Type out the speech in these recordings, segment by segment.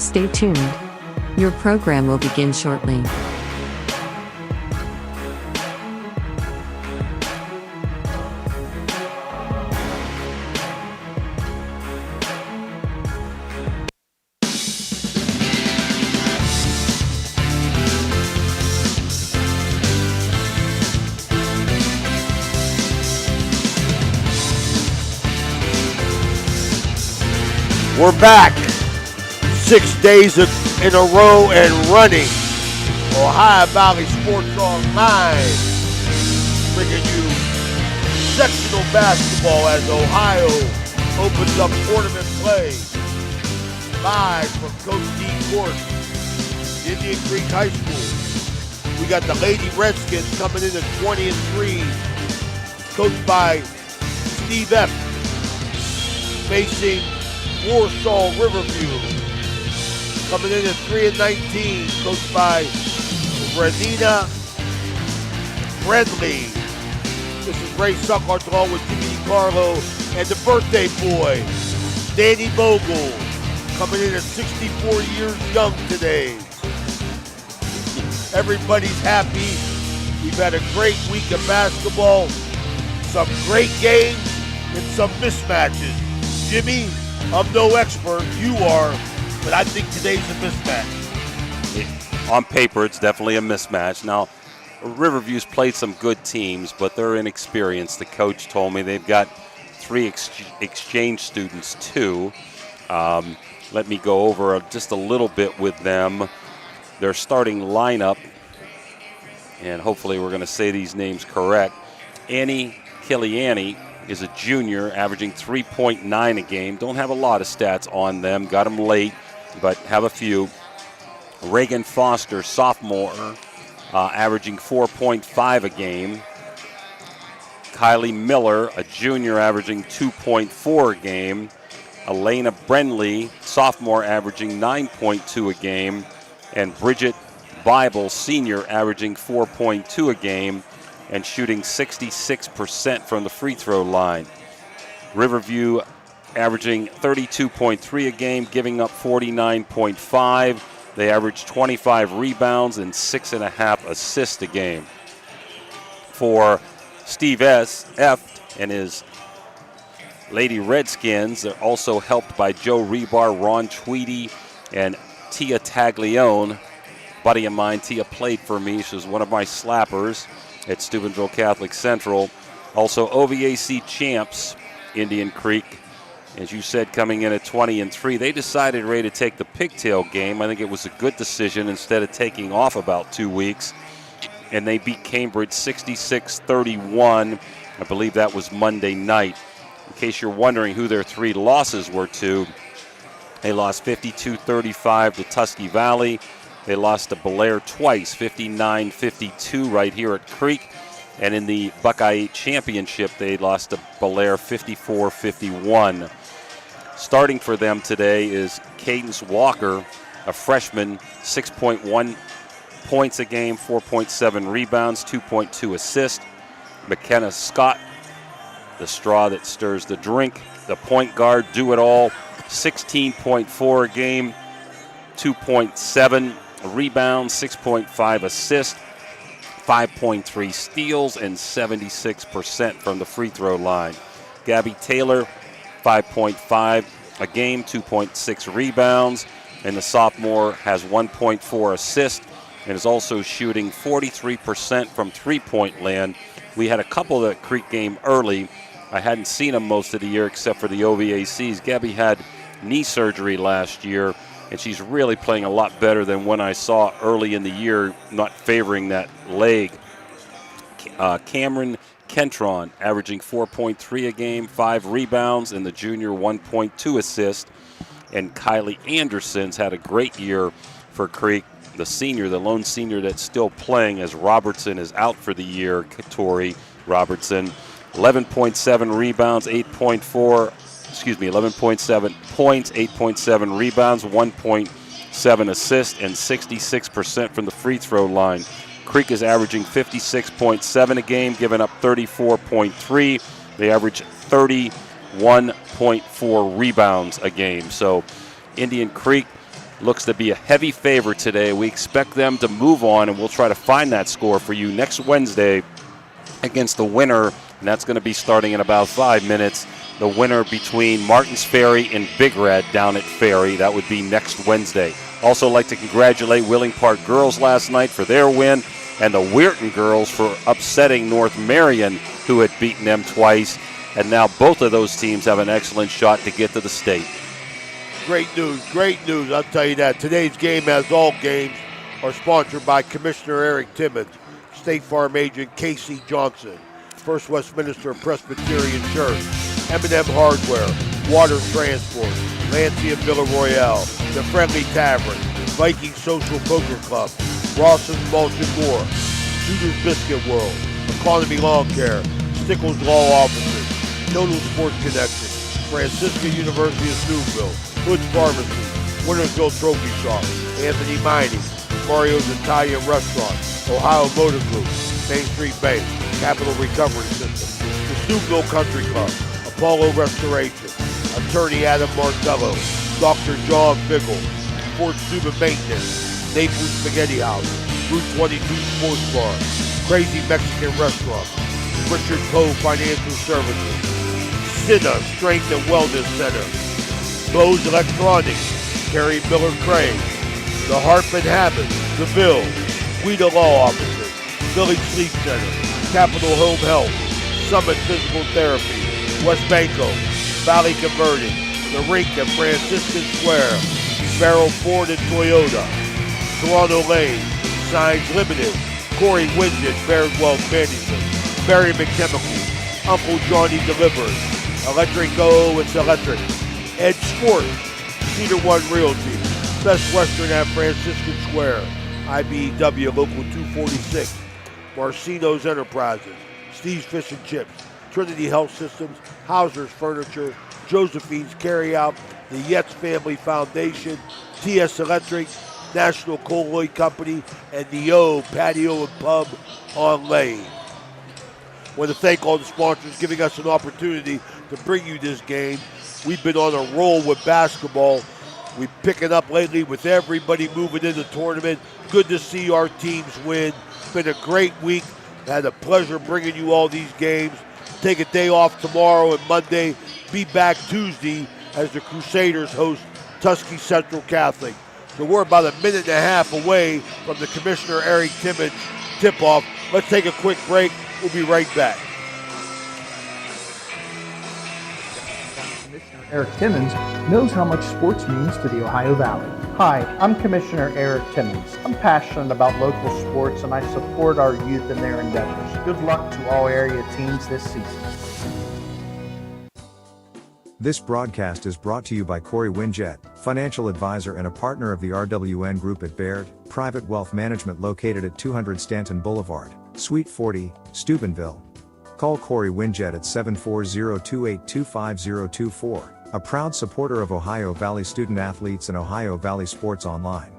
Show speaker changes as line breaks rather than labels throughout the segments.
Stay tuned. Your program will begin shortly.
We're back 6 days in a row and running. Ohio Valley Sports Online, bringing you sectional basketball as Ohio opens up tournament play. Live from Coach D Court, Indian Creek High School. We got the Lady Redskins coming in at 20-3, coached by Steve F. Facing Warsaw Riverview, coming in at 3-19, coached by Renina Friendly. This is Ray Suckart along with Jimmy DiCarlo and the birthday boy, Danny Vogel, coming in at 64 years young today. Everybody's happy. We've had a great week of basketball, some great games, and some mismatches. Jimmy, I'm no expert, you are, but I think today's a mismatch.
On paper, it's definitely a mismatch. Now, Riverview's played some good teams, but they're inexperienced. The coach told me they've got 3 exchange students, too. Let me go over just a little bit with them. Their starting lineup, and hopefully we're going to say these names correct. Annie Kiliani is a junior, averaging 3.9 a game. Don't have a lot of stats on them. Got them late, but have a few. Reagan Foster, sophomore, averaging 4.5 a game. Kylie Miller, a junior, averaging 2.4 a game. Elena Brenley, sophomore, averaging 9.2 a game. And Bridget Bible, senior, averaging 4.2 a game and shooting 66% from the free throw line. Riverview averaging 32.3 a game, giving up 49.5. They average 25 rebounds and 6.5 assists a game. For Steve F. and his Lady Redskins, they're also helped by Joe Rebar, Ron Tweedy, and Tia Taglione. Buddy of mine, Tia played for me. She was one of my slappers at Steubenville Catholic Central. Also OVAC champs, Indian Creek, as you said, coming in at 20-3. They decided, Ray, to take the pigtail game. I think it was a good decision instead of taking off about 2 weeks. And they beat Cambridge 66-31. I believe that was Monday night. In case you're wondering who their 3 losses were to, they lost 52-35 to Tusky Valley. They lost to Belair twice, 59-52 right here at Creek. And in the Buckeye Championship, they lost to Belair 54-51. Starting for them today is Cadence Walker, a freshman, 6.1 points a game, 4.7 rebounds, 2.2 assists. McKenna Scott, the straw that stirs the drink, the point guard, do-it-all, 16.4 a game, 2.7 rebounds, 6.5 assists, 5.3 steals, and 76% from the free throw line. Gabby Taylor, 5.5 a game, 2.6 rebounds, and the sophomore has 1.4 assists and is also shooting 43% from three-point land. We had a couple of that Creek game early. I hadn't seen them most of the year except for the OVACs. Gabby had knee surgery last year, and she's really playing a lot better than when I saw early in the year, not favoring that leg. Cameron Kentron averaging 4.3 a game, 5 rebounds, and the junior 1.2 assists. And Kylie Anderson's had a great year for Creek, the senior, the lone senior that's still playing as Robertson is out for the year, Tori Robertson. 11.7 rebounds, 11.7 points, 8.7 rebounds, 1.7 assists, and 66% from the free throw line. Creek is averaging 56.7 a game, giving up 34.3. They average 31.4 rebounds a game. So Indian Creek looks to be a heavy favorite today. We expect them to move on, and we'll try to find that score for you next Wednesday against the winner, and that's going to be starting in about 5 minutes. The winner between Martins Ferry and Big Red down at Ferry. That would be next Wednesday. Also like to congratulate Willing Park girls last night for their win, and the Weirton girls for upsetting North Marion, who had beaten them twice. And now both of those teams have an excellent shot to get to the state.
Great news, I'll tell you that. Today's game, as all games, are sponsored by Commissioner Eric Timmons, State Farm Agent Casey Johnson, First Westminster Presbyterian Church, M&M Hardware, Water Transport, Lancia Villa Royale, The Friendly Tavern, Viking Social Poker Club, Rawson's Mulch and More, Shooter's Biscuit World, Economy Lawn Care, Stickles Law Offices, Total Sports Connection, Francisca University of Steubenville, Hood's Pharmacy, Wintersville Trophy Shop, Anthony Mining, Mario's Italian Restaurant, Ohio Motor Group, Main Street Bank, Capital Recovery System, the Steubenville Country Club, Apollo Restoration, Attorney Adam Martello, Dr. John Biggle, Fort Steuben Maintenance, Naples Spaghetti House, Route 22 Sports Bar, Crazy Mexican Restaurant, Richard Poe Financial Services, Cinna Strength and Wellness Center, Bose Electronics, Terry Miller Craig, The Harp and Habit, DeVille, Guida Law Offices, Village Sleep Center, Capital Home Health, Summit Physical Therapy, West Banco, Valley Converting, The Rink at Franciscan Square, Barrel Ford and Toyota, Toronto Lane, Signs Limited, Corey Winded, Bearswell Management, Barry McChemical, Uncle Johnny Delivers, Electric Go, it's Electric, Ed Sport, Cedar One Realty, Best Western at Franciscan Square, IBEW Local 246, Marcino's Enterprises, Steve's Fish and Chips, Trinity Health Systems, Hauser's Furniture, Josephine's Carryout, the Yates Family Foundation, TS Electric, National Colloid Company, and the O Patio and Pub on Lane. I want to thank all the sponsors giving us an opportunity to bring you this game. We've been on a roll with basketball. We're picking up lately with everybody moving in the tournament. Good to see our teams win. It's been a great week. I had a pleasure bringing you all these games. Take a day off tomorrow and Monday. Be back Tuesday as the Crusaders host Tuskegee Central Catholic. So we're about a minute and a half away from the Commissioner Eric Timmons tip-off. Let's take a quick break. We'll be right back.
Commissioner Eric Timmons knows how much sports means to the Ohio Valley.
Hi, I'm Commissioner Eric Timmons. I'm passionate about local sports and I support our youth in their endeavors. Good luck to all area teams this season.
This broadcast is brought to you by Corey Winjet, financial advisor and a partner of the RWN Group at Baird, private wealth management located at 200 Stanton Boulevard, Suite 40, Steubenville. Call Corey Winjet at 740-282-5024, a proud supporter of Ohio Valley student athletes and Ohio Valley Sports Online.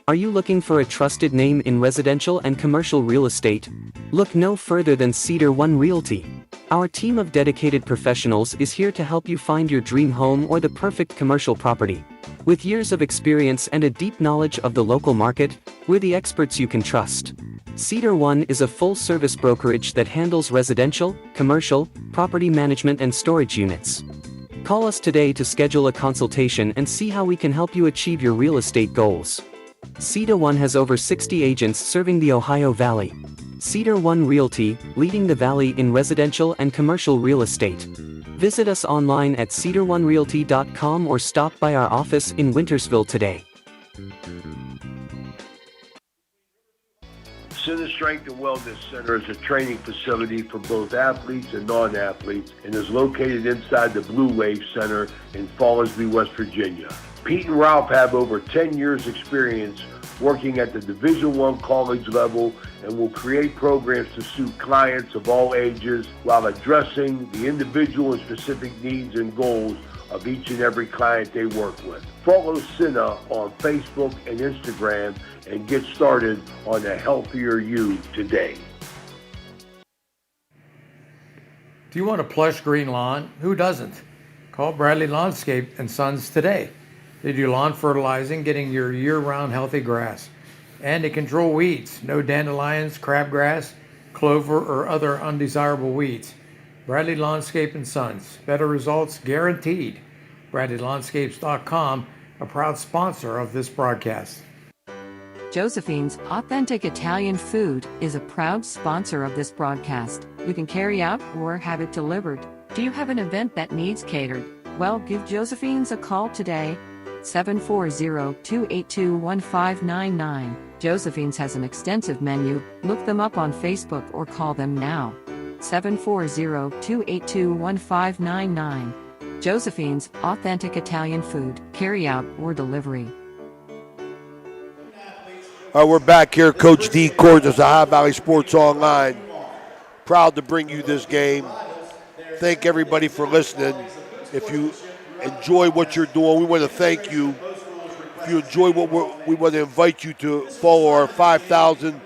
Are you looking for a trusted name in residential and commercial real estate? Look no further than Cedar One Realty. Our team of dedicated professionals is here to help you find your dream home or the perfect commercial property. With years of experience and a deep knowledge of the local market, we're the experts you can trust. Cedar One is a full-service brokerage that handles residential, commercial, property management and storage units. Call us today to schedule a consultation and see how we can help you achieve your real estate goals. Cedar One has over 60 agents serving the Ohio Valley. Cedar One Realty, leading the Valley in residential and commercial real estate. Visit us online at cedaronerealty.com or stop by our office in Wintersville today.
Cinna Strength and Wellness Center is a training facility for both athletes and non-athletes and is located inside the Blue Wave Center in Fallsview, West Virginia. Pete and Ralph have over 10 years experience working at the Division I college level and will create programs to suit clients of all ages while addressing the individual and specific needs and goals of each and every client they work with. Follow Cinna on Facebook and Instagram and get started on a healthier you today.
Do you want a plush green lawn? Who doesn't? Call Bradley Landscape and Sons today. They do lawn fertilizing, getting your year-round healthy grass. And they control weeds, no dandelions, crabgrass, clover, or other undesirable weeds. Bradley Landscape and Sons. Better results guaranteed. BradleyLandscapes.com, a proud sponsor of this broadcast.
Josephine's Authentic Italian Food is a proud sponsor of this broadcast. You can carry out or have it delivered. Do you have an event that needs catered? Well, give Josephine's a call today. 740-282-1599. Josephine's has an extensive menu. Look them up on Facebook or call them now. 740-282-1599. Josephine's Authentic Italian Food, carry out or delivery.
All right, we're back here. Coach D. Cordes of Ohio Valley Sports Online. Proud to bring you this game. Thank everybody for listening. If you enjoy what you're doing, we want to thank you. If you enjoy what we want to invite you to follow our 5,000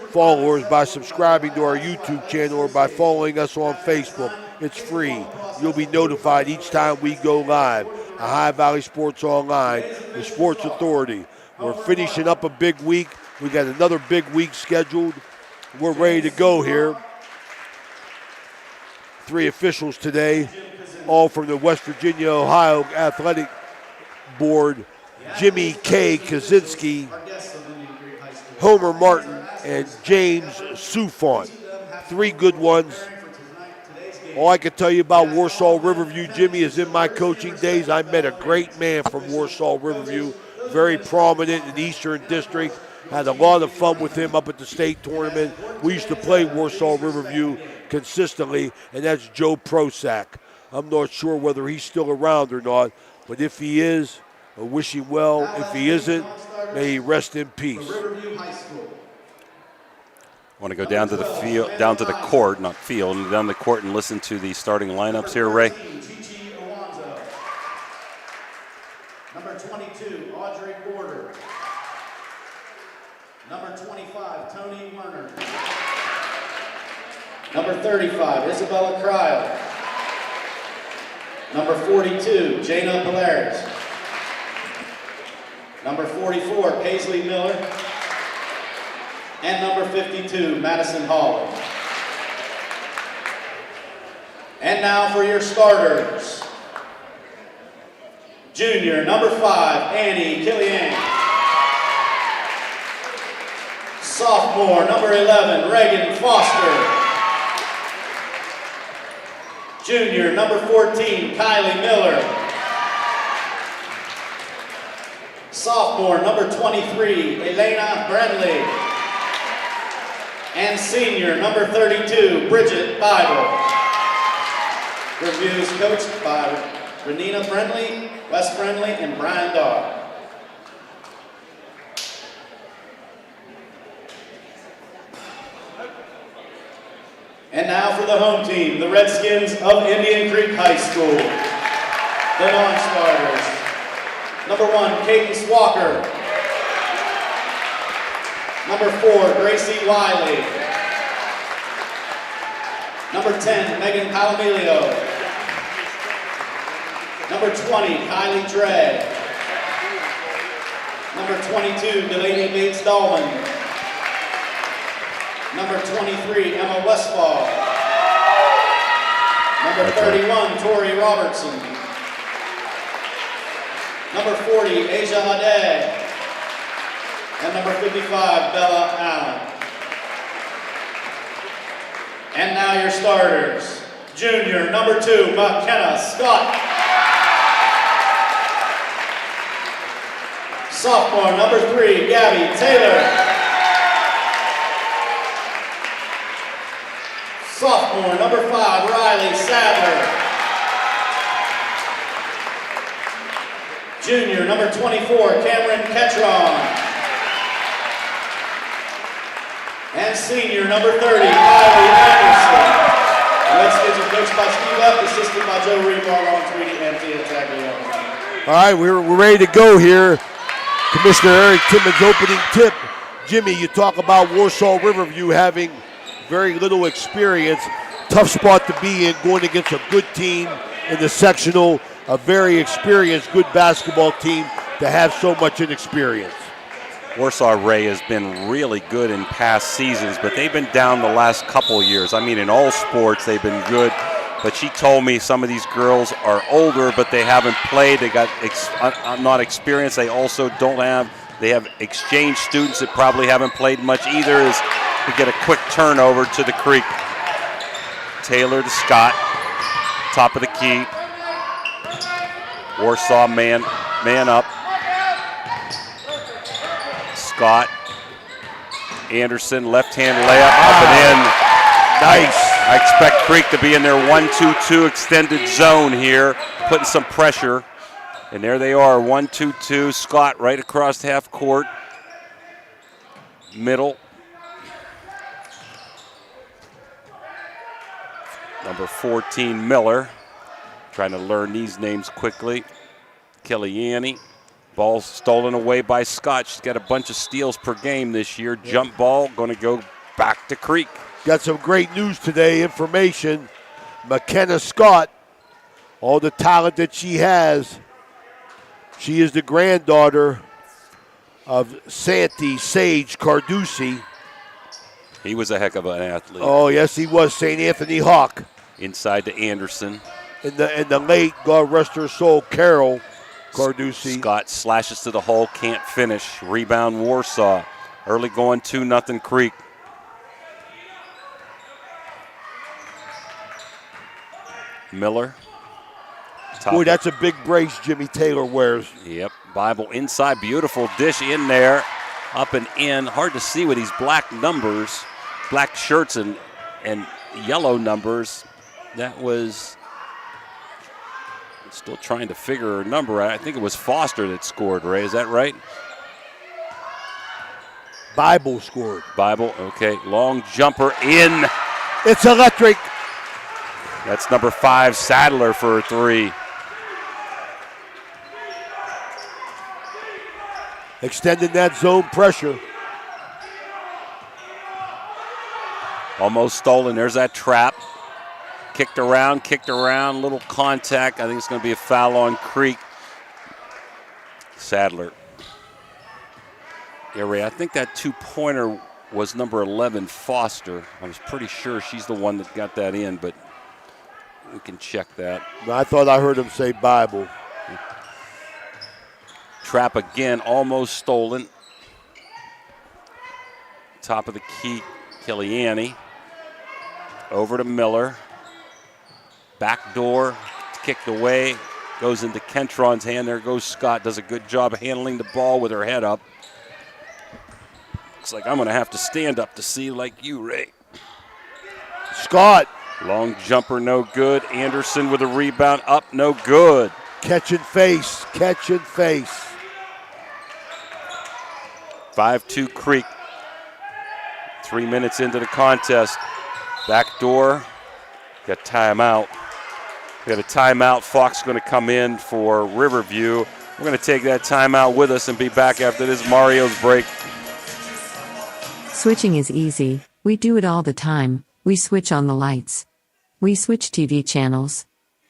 followers by subscribing to our YouTube channel or by following us on Facebook. It's free. You'll be notified each time we go live. Ohio Valley Sports Online, the Sports Authority. We're finishing up a big week. We got another big week scheduled. We're ready to go here. 3 officials today, all from the West Virginia Ohio Athletic Board. Jimmy K. Kaczynski, Homer Martin, and James Sufont. 3 good ones. All I can tell you about Warsaw Riverview, Jimmy, is in my coaching days, I met a great man from Warsaw Riverview, very prominent in the Eastern District. Had a lot of fun with him up at the state tournament. We used to play Warsaw Riverview consistently, and that's Joe Prosak. I'm not sure whether he's still around or not, but if he is, I wish him well. If he isn't, may he rest in peace.
I want to go down to the field, down to the court, not field, and down the court and listen to the starting lineups here, Ray.
Number 22, Audrey Porter. Number 25, Tony Werner. Number 35, Isabella Cryle. Number 42, Jana Polaris. Number 44, Paisley Miller. And number 52, Madison Hall. And now for your starters. Junior, number 5, Annie Killian. Sophomore, number 11, Reagan Foster. Junior, number 14, Kylie Miller. Sophomore, number 23, Elena Bradley. And senior, number 32, Bridget Bible. Reviews coached by Renina Friendly, Wes Friendly, and Brian Darr. And now for the home team, the Redskins of Indian Creek High School. The non-starters. Number 1, Cadence Walker. Number 4, Gracie Wiley. Number 10, Megan Palomilio. Number 20, Kylie Dre. Number 22, Delaney Bates Dahlman. Number 23, Emma Westfall. Number 31, Tori Robertson. Number 40, Asia Hadeh. And number 55, Bella Allen. And now your starters. Junior, number 2, McKenna Scott. Sophomore, number 3, Gabby Taylor. Sophomore, number 5, Riley Sadler. Junior, number 24, Cameron Ketron. And senior, number 30, Kylie Anderson. Redskins are coached by Steve Up, assisted by Joe Rebar, on Tweedy, and Thea Taglione.
All right, we're ready to go here. Commissioner Eric Timmons' opening tip. Jimmy, you talk about Warsaw Riverview having very little experience. Tough spot to be in, going against a good team in the sectional, a very experienced, good basketball team to have so much inexperience.
Warsaw Ray has been really good in past seasons, but they've been down the last couple of years. I mean, in all sports, they've been good. But she told me some of these girls are older, but they haven't played. They got not experienced. They also they have exchange students that probably haven't played much either. As we get a quick turnover to the Creek. Taylor to Scott, top of the key. Warsaw man up. Scott, Anderson, left-hand layup, up and in.
Nice.
I expect Creek to be in their 1-2-2 extended zone here, putting some pressure. And there they are, 1-2-2. Scott right across half court. Middle. Number 14, Miller. Trying to learn these names quickly. Kellyani. Ball stolen away by Scott. She's got a bunch of steals per game this year. Jump ball, going to go back to Creek.
Got some great news today, information. McKenna Scott, all the talent that she has. She is the granddaughter of Santi Sage Carducci.
He was a heck of an athlete.
Oh, yes, he was. St. Anthony Hawk.
Inside to Anderson.
In the late, God rest her soul, Carol Carducci.
Scott slashes to the hole, can't finish. Rebound Warsaw. Early going 2-0 Creek. Miller.
Boy, that's a big brace Jimmy Taylor wears.
Yep, Bible inside, beautiful dish in there, up and in. Hard to see with these black numbers, black shirts and yellow numbers. That was, still trying to figure her number out. I think it was Foster that scored, Ray, is that right?
Bible scored.
Bible, okay, long jumper in.
It's electric.
That's number 5, Sadler, for a 3.
Extending that zone pressure.
Almost stolen. There's that trap. Kicked around, little contact. I think it's going to be a foul on Creek. Sadler. Yeah, Ray, I think that 2-pointer was number 11, Foster. I was pretty sure she's the one that got that in, but we can check that.
I thought I heard him say Bible.
Trap again, almost stolen. Top of the key, Kellyani. Over to Miller. Back door, kicked away. Goes into Kentron's hand. There goes Scott. Does a good job handling the ball with her head up. Looks like I'm going to have to stand up to see like you, Ray.
Scott.
Long jumper, no good. Anderson with a rebound, up, no good.
Catch and face, catch and face.
5-2 Creek. 3 minutes into the contest. Back door. Got timeout. We got a timeout. Fox going to come in for Riverview. We're going to take that timeout with us and be back after this Mario's break.
Switching is easy. We do it all the time. We switch on the lights. We switch TV channels.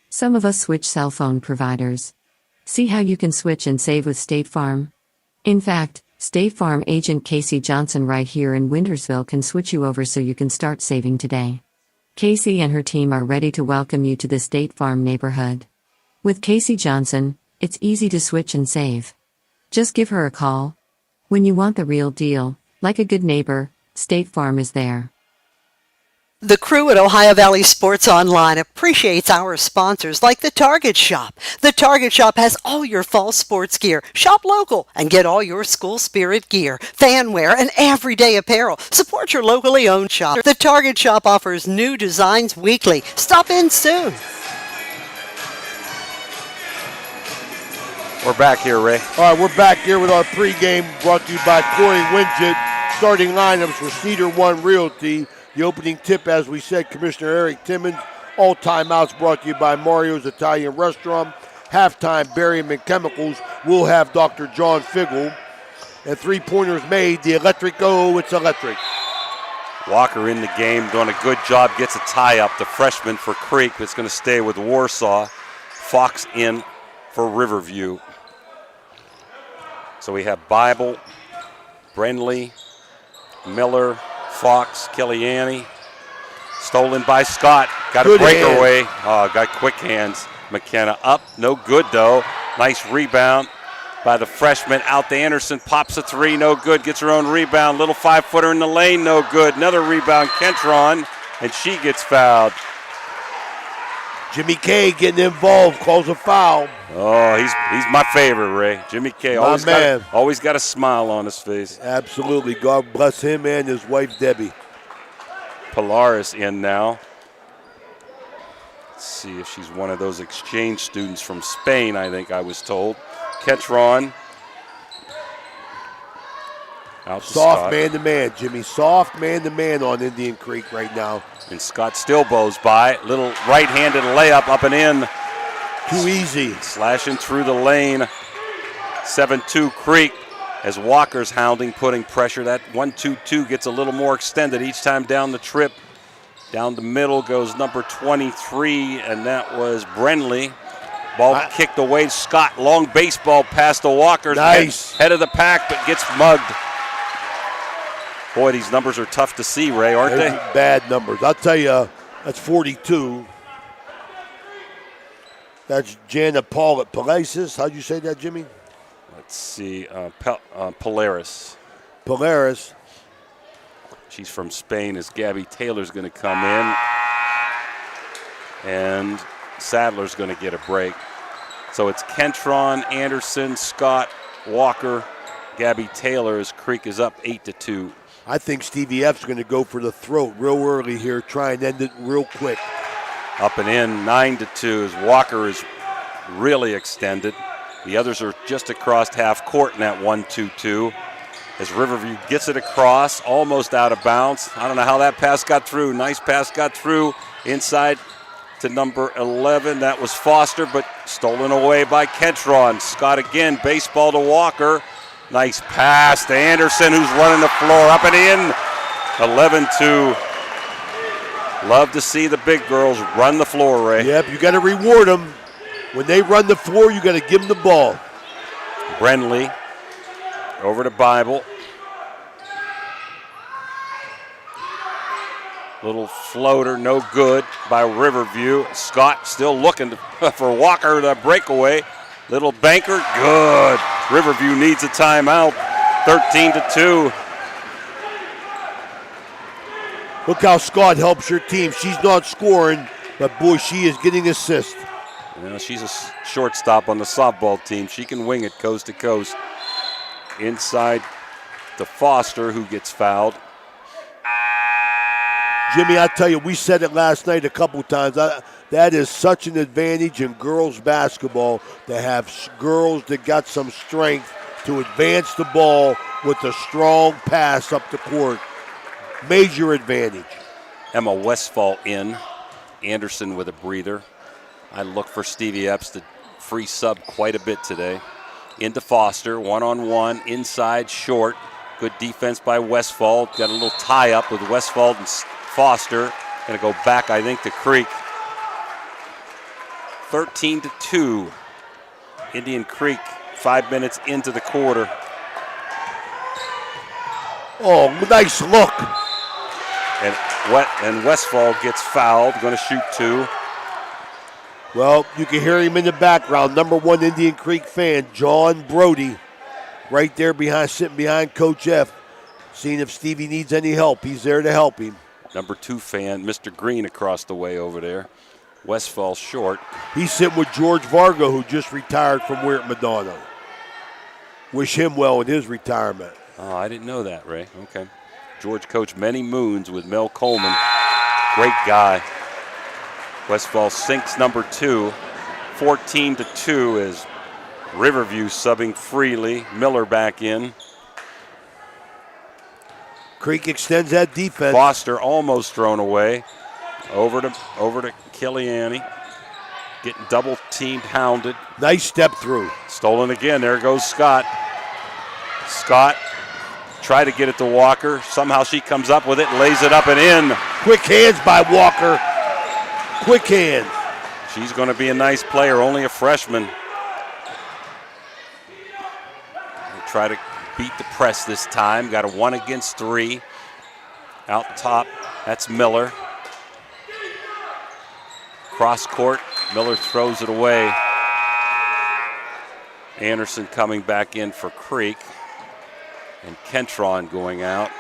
Some of us switch cell phone providers. See how you can switch and save with State Farm? In fact, State Farm agent Casey Johnson right here in Wintersville can switch you over so you can start saving today. Casey and her team are ready to welcome you to the State Farm neighborhood. With Casey Johnson, it's easy to switch and save. Just give her a call. When you want the real deal, like a good neighbor, State Farm is there.
The crew at Ohio Valley Sports Online appreciates our sponsors like the Target Shop. The Target Shop has all your fall sports gear. Shop local and get all your school spirit gear, fan wear, and everyday apparel. Support your locally owned shop. The Target Shop offers new designs weekly. Stop in soon.
We're back here, Ray.
All right, we're back here with our pregame brought to you by Corey Winget. Starting lineups for Cedar One Realty. The opening tip, as we said, Commissioner Eric Timmons. All timeouts brought to you by Mario's Italian Restaurant. Halftime, Berryman Chemicals. We'll have Dr. John Figgle. And three-pointers made. The electric, it's electric.
Walker in the game, doing a good job, gets a tie-up. The freshman for Creek that's going to stay with Warsaw. Fox in for Riverview. So we have Bible, Brenly, Miller, Fox, Killiani. Stolen by Scott. Got a breakaway. Oh, got quick hands. McKenna up. No good, though. Nice rebound by the freshman. Out to Anderson. Pops a three. No good. Gets her own rebound. Little 5-footer in the lane. No good. Another rebound. Kentron. And she gets fouled.
Jimmy K getting involved. Calls a foul.
Oh, he's my favorite, Ray. Jimmy K. Always got a smile on his face.
Absolutely. God bless him and his wife, Debbie.
Polaris in now. Let's see if she's one of those exchange students from Spain, I think I was told. Ketron. Out to
Soft
Scott.
man-to-man, Jimmy. Soft man-to-man on Indian Creek right now.
And Scott still bows by. Little right-handed layup up and in.
Too easy.
Slashing through the lane. 7-2 Creek. As Walker's hounding, putting pressure. That 1-2-2 gets a little more extended each time down the trip. Down the middle goes number 23, and that was Brenly. Ball kicked away. Scott, long baseball pass to Walker.
Nice.
Head of the pack, but gets mugged. Boy, these numbers are tough to see, Ray, aren't they?
Bad numbers. I'll tell you, that's 42. That's Jana Paul at Palacios. How'd you say that, Jimmy?
Let's see, Polaris.
Polaris.
She's from Spain as Gabby Taylor's going to come in. And Sadler's going to get a break. So it's Kentron, Anderson, Scott, Walker, Gabby Taylor as Creek is up 8-2.
I think Stevie F's going to go for the throat real early here, try and end it real quick.
Up and in, 9-2 as Walker is really extended. The others are just across half court in that 1-2-2. As Riverview gets it across, almost out of bounds. I don't know how that pass got through. Nice pass got through inside to number 11. That was Foster, but stolen away by Kentron. Scott again, baseball to Walker. Nice pass to Anderson, who's running the floor up and in. 11-2. Love to see the big girls run the floor, Ray.
Yep, you got to reward them. When they run the floor, you got to give them the ball.
Brenly over to Bible. Little floater, no good by Riverview. Scott still looking for Walker, the breakaway. Little banker, good. Riverview needs a timeout. 13-2.
Look how Scott helps your team. She's not scoring, but boy, she is getting assists.
You know, she's a shortstop on the softball team. She can wing it coast to coast. Inside to Foster, who gets fouled.
Jimmy, I tell you, we said it last night a couple times. That is such an advantage in girls basketball to have girls that got some strength to advance the ball with a strong pass up the court. Major advantage.
Emma Westfall in. Anderson with a breather. I look for Stevie Epps to free sub quite a bit today. Into Foster, one-on-one, inside, short. Good defense by Westfall. Got a little tie-up with Westfall and Foster. Going to go back, I think, to Creek. 13-2. Indian Creek, 5 minutes into the quarter.
Oh, nice look.
And Westfall gets fouled, going to shoot 2.
Well, you can hear him in the background. Number 1 Indian Creek fan, John Brody, right there sitting behind Coach F, seeing if Stevie needs any help. He's there to help him.
Number 2 fan, Mr. Green across the way over there. Westfall short.
He's sitting with George Varga, who just retired from Weir at Madonna. Wish him well in his retirement.
Oh, I didn't know that, Ray. Okay. George coached many moons with Mel Coleman. Great guy. Westfall sinks number 2. 14-2 as Riverview subbing freely. Miller back in.
Creek extends that defense.
Foster almost thrown away. Over to Killiani. Getting double teamed, hounded.
Nice step through.
Stolen again. There goes Scott. Scott tried to get it to Walker. Somehow she comes up with it, lays it up and in.
Quick hands by Walker. Quick hands.
She's going to be a nice player, only a freshman. We'll try to beat the press this time. Got a 1 against 3. Out top, that's Miller. Cross court, Miller throws it away. Anderson coming back in for Creek. And Kentron going out.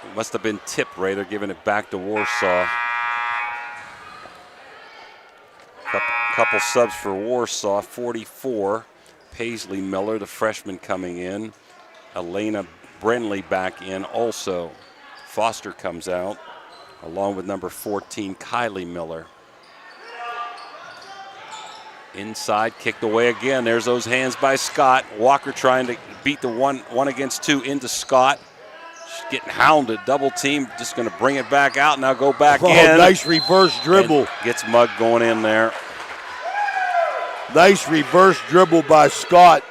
It must have been tipped, Ray. They're giving it back to Warsaw. Couple subs for Warsaw, 44. Paisley Miller, the freshman, coming in. Elena Brenley back in also. Foster comes out, along with number 14, Kylie Miller. Inside, kicked away again. There's those hands by Scott. Walker trying to beat the one against 2 into Scott. She's getting hounded. Double team, just going to bring it back out. Now go back in.
Nice reverse dribble.
And gets Mugg going in there.
Nice reverse dribble by Scott.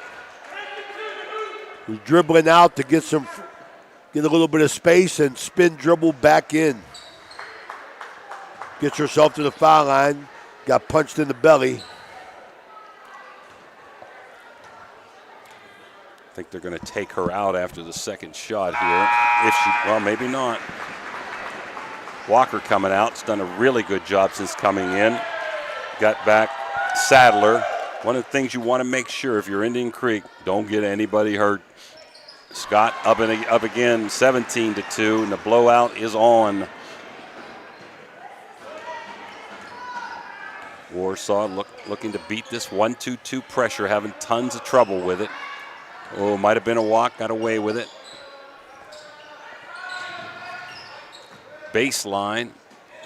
Who's dribbling out to get a little bit of space and spin dribble back in. Gets herself to the foul line. Got punched in the belly.
I think they're going to take her out after the second shot here. Well, maybe not. Walker coming out. Has done a really good job since coming in. Got back Sadler. One of the things you want to make sure if you're Indian Creek, don't get anybody hurt. Scott up again, 17-2, and the blowout is on. Warsaw looking to beat this 1-2-2 pressure, having tons of trouble with it. Oh, might have been a walk, got away with it. Baseline.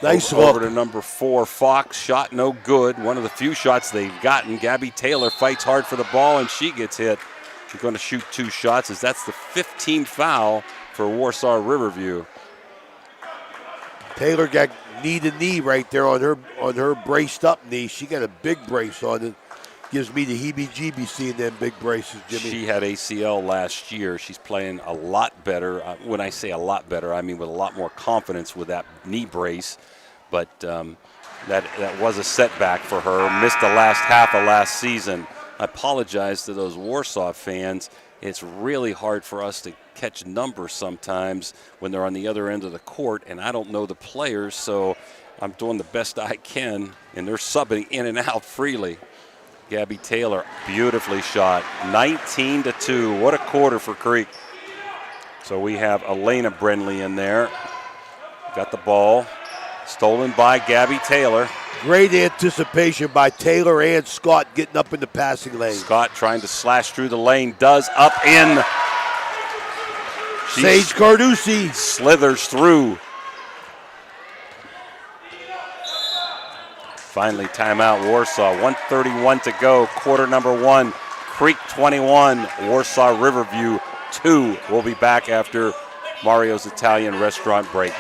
Nice
over to number 4, Fox. Shot no good. One of the few shots they've gotten. Gabby Taylor fights hard for the ball, and she gets hit. She's going to shoot 2 shots, as that's the 15th foul for Warsaw Riverview.
Taylor got knee to knee right there on her braced up knee. She got a big brace on it. Gives me the heebie-jeebies seeing them big braces, Jimmy.
She had ACL last year. She's playing a lot better. When I say a lot better, I mean with a lot more confidence with that knee brace. But that was a setback for her. Missed the last half of last season. I apologize to those Warsaw fans. It's really hard for us to catch numbers sometimes when they're on the other end of the court, and I don't know the players, so I'm doing the best I can, and they're subbing in and out freely. Gabby Taylor, beautifully shot. 19-2. What a quarter for Creek. So we have Elena Brenley in there. Got the ball. Stolen by Gabby Taylor.
Great anticipation by Taylor and Scott getting up in the passing lane.
Scott trying to slash through the lane. Does up in.
Sage Carducci
slithers through. Finally, timeout, Warsaw. 1:31 to go, quarter number 1. Creek 21, Warsaw Riverview 2. We'll be back after Mario's Italian restaurant break.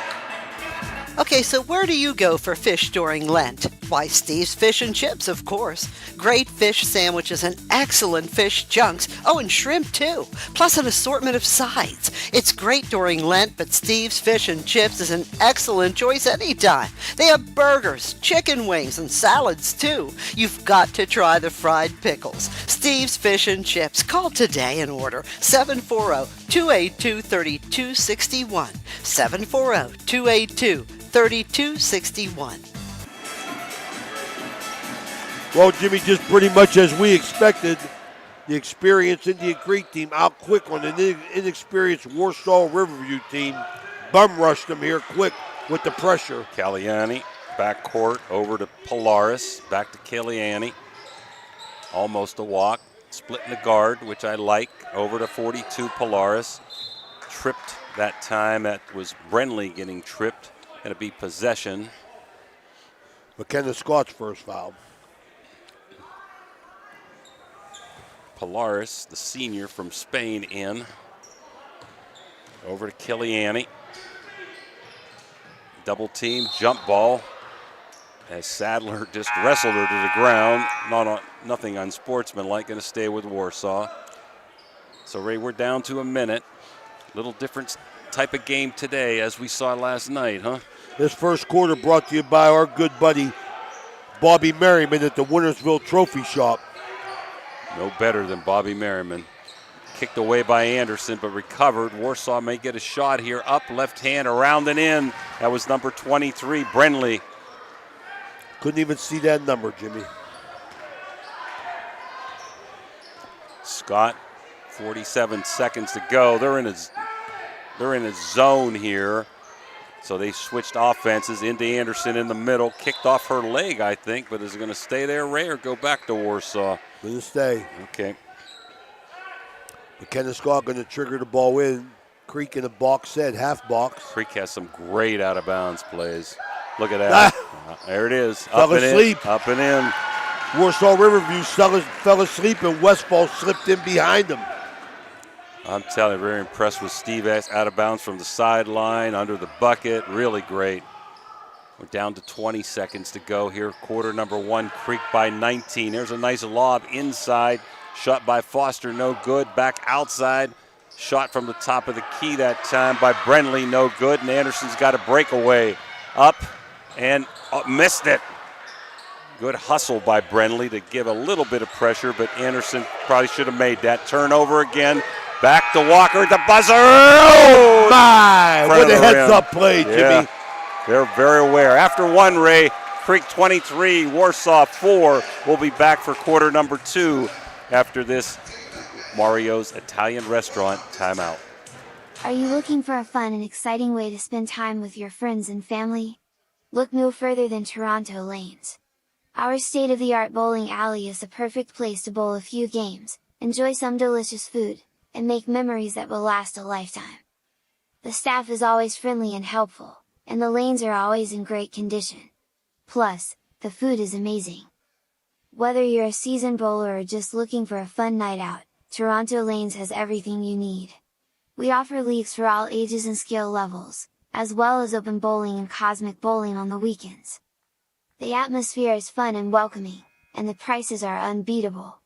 Okay, so where do you go for fish during Lent? Why, Steve's Fish and Chips, of course. Great fish sandwiches and excellent fish junks. Oh, and shrimp, too. Plus an assortment of sides. It's great during Lent, but Steve's Fish and Chips is an excellent choice anytime. They have burgers, chicken wings, and salads, too. You've got to try the fried pickles. Steve's Fish and Chips. Call today and order 740-282-3261. 740-282-3261.
Well, Jimmy, just pretty much as we expected, the experienced Indian Creek team out quick on the inexperienced Warsaw Riverview team. Bum rushed them here quick with the pressure.
Caliani, backcourt, over to Polaris, back to Caliani. Almost a walk, splitting the guard, which I like, over to 42 Polaris. Tripped that time, that was Brenley getting tripped. Going to be possession.
McKenna Scott's first foul.
Polaris, the senior from Spain, in. Over to Kiliani. Double team, jump ball. As Sadler just wrestled her to the ground. Nothing unsportsmanlike, going to stay with Warsaw. So, Ray, we're down to a minute. Little different type of game today as we saw last night, huh?
This first quarter brought to you by our good buddy Bobby Merriman at the Wintersville Trophy Shop.
No better than Bobby Merriman. Kicked away by Anderson, but recovered. Warsaw may get a shot here. Up, left hand, around and in. That was number 23, Brenly.
Couldn't even see that number, Jimmy.
Scott, 47 seconds to go. They're in a zone here. So they switched offenses into Anderson in the middle. Kicked off her leg, I think, but is it going to stay there, Ray, or go back to Warsaw?
Going to stay.
Okay.
McKenna Scott going to trigger the ball in. Creek in a box set, half box.
Creek has some great out-of-bounds plays. Look at that. There it is. Up
Fell
and
asleep.
in. Up and in.
Warsaw Riverview fell asleep and Westfall slipped in behind them.
I'm telling you, very impressed with Steve S. Out of bounds from the sideline, under the bucket. Really great. We're down to 20 seconds to go here. Quarter number 1, Creek by 19. There's a nice lob inside. Shot by Foster, no good. Back outside. Shot from the top of the key that time by Brenly, no good. And Anderson's got a breakaway. Up and missed it. Good hustle by Brenly to give a little bit of pressure, but Anderson probably should have made that. Turnover again. Back to Walker at the buzzer.
Oh, my. What a heads-up play, Jimmy.
Yeah, they're very aware. After 1, Ray, Creek 23, Warsaw 4. We'll be back for quarter number 2 after this Mario's Italian Restaurant timeout.
Are you looking for a fun and exciting way to spend time with your friends and family? Look no further than Toronto Lanes. Our state-of-the-art bowling alley is the perfect place to bowl a few games, enjoy some delicious food, and make memories that will last a lifetime. The staff is always friendly and helpful, and the lanes are always in great condition. Plus, the food is amazing. Whether you're a seasoned bowler or just looking for a fun night out, Toronto Lanes has everything you need. We offer leagues for all ages and skill levels, as well as open bowling and cosmic bowling on the weekends. The atmosphere is fun and welcoming, and the prices are unbeatable.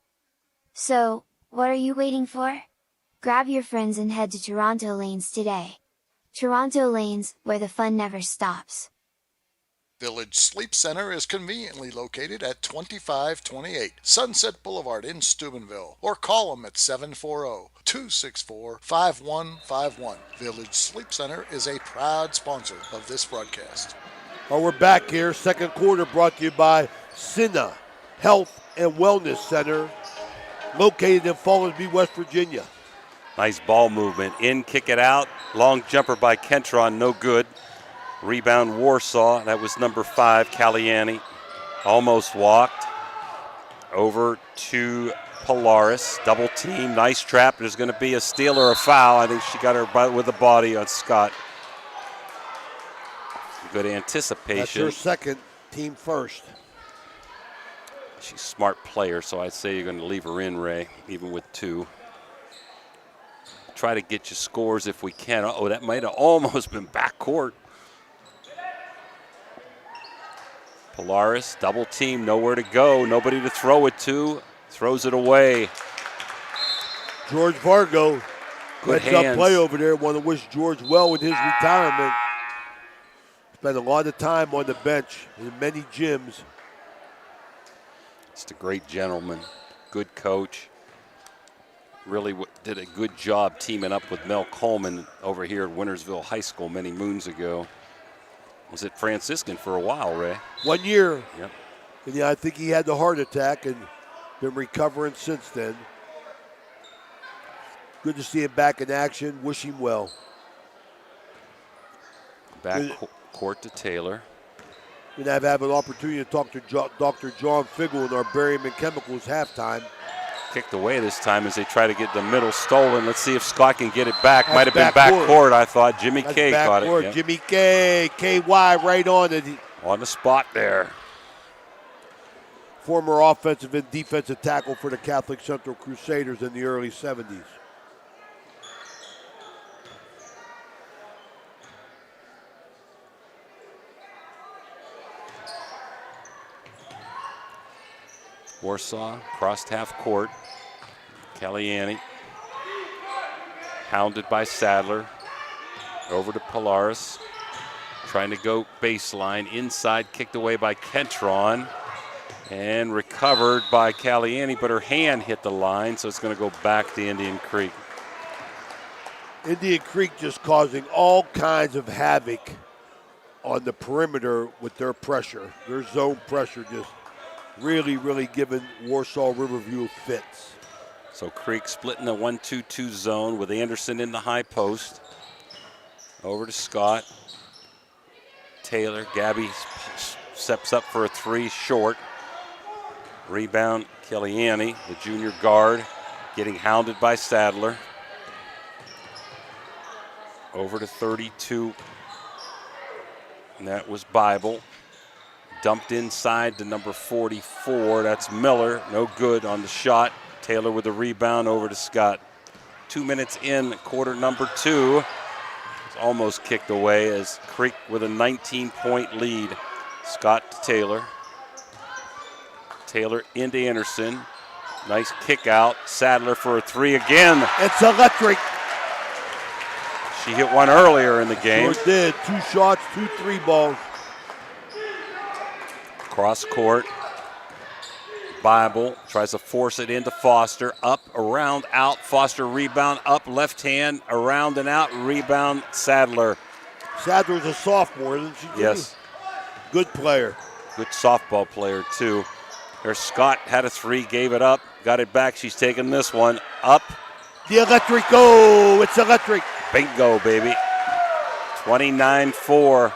So, what are you waiting for? Grab your friends and head to Toronto Lanes today. Toronto Lanes, where the fun never stops.
Village Sleep Center is conveniently located at 2528 Sunset Boulevard in Steubenville, or call them at 740-264-5151. Village Sleep Center is a proud sponsor of this broadcast.
Well, we're back here. Second quarter brought to you by Cigna Health and Wellness Center, located in Fallsview, West Virginia.
Nice ball movement. In, kick it out. Long jumper by Kentron, no good. Rebound Warsaw. That was number 5, Caliani. Almost walked. Over to Polaris. Double team. Nice trap. There's going to be a steal or a foul. I think she got her with the body on Scott. Good anticipation.
That's her second, team first.
She's a smart player, so I'd say you're going to leave her in, Ray, even with 2. Try to get you scores if we can. Oh, that might have almost been backcourt. Polaris, double team, nowhere to go, nobody to throw it to. Throws it away.
George Vargo,
good
heads-up play over there. Want to wish George well with his retirement. Spent a lot of time on the bench in many gyms.
Just a great gentleman, good coach. Really did a good job teaming up with Mel Coleman over here at Wintersville High School many moons ago. Was at Franciscan for a while, Ray.
1 year.
Yep.
And yeah, I think he had the heart attack and been recovering since then. Good to see him back in action. Wish him well.
Back court to Taylor.
And I've had an opportunity to talk to Dr. John Figgle in our Barium and Chemicals halftime.
Kicked away this time as they try to get the middle stolen. Let's see if Scott can get it back.
That's
might have been backcourt, I thought. Jimmy K caught it. Yep.
Jimmy K, KY right on it.
On the spot there.
Former offensive and defensive tackle for the Catholic Central Crusaders in the early 70s.
Warsaw crossed half court. Caliani hounded by Sadler. Over to Polaris. trying to go baseline. Inside, kicked away by Kentron. And recovered by Caliani, but her hand hit the line, so it's going to go back to Indian Creek.
Indian Creek just causing all kinds of havoc on the perimeter with their pressure. Their zone pressure just really, really giving Warsaw Riverview fits.
So Creek splitting the 1-2-2 zone with Anderson in the high post. Over to Scott. Taylor, Gabby steps up for a three, short. Rebound, Kellyani, the junior guard, getting hounded by Sadler. Over to 32. And that was Bible. Dumped inside to number 44. That's Miller. No good on the shot. Taylor with the rebound over to Scott. 2 minutes in, quarter number 2. It's almost kicked away as Creek with a 19-point lead. Scott to Taylor. Taylor into Anderson. Nice kick out. Sadler for a three again.
It's electric.
She hit one earlier in the game.
Sure did. 2 shots, 2 3 balls.
Cross court. Bible tries to force it into Foster. Up, around, out. Foster rebound, up, left hand, around and out. Rebound, Sadler.
Sadler's a sophomore, isn't she?
Yes.
Good player.
Good softball player, too. There's Scott, had a three, gave it up, got it back. She's taking this one up.
The electric go. It's electric.
Bingo, baby. 29-4.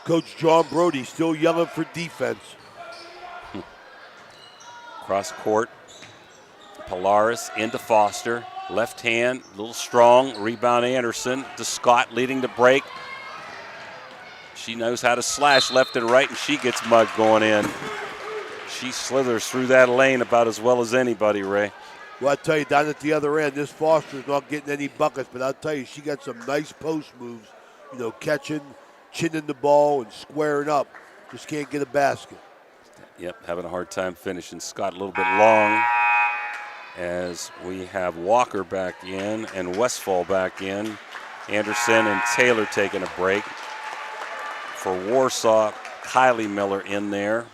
Coach John Brody still yelling for defense.
Cross court. Polaris into Foster. Left hand, a little strong. Rebound Anderson to Scott, leading the break. She knows how to slash left and right, and she gets mugged going in. She slithers through that lane about as well as anybody, Ray.
Well, I tell you, down at the other end, this Foster's not getting any buckets, but I'll tell you, she got some nice post moves, you know, catching, chinning the ball, and squaring up. Just can't get a basket.
Yep, having a hard time finishing. Scott a little bit long as we have Walker back in and Westfall back in. Anderson and Taylor taking a break. For Warsaw, Kylie Miller in there.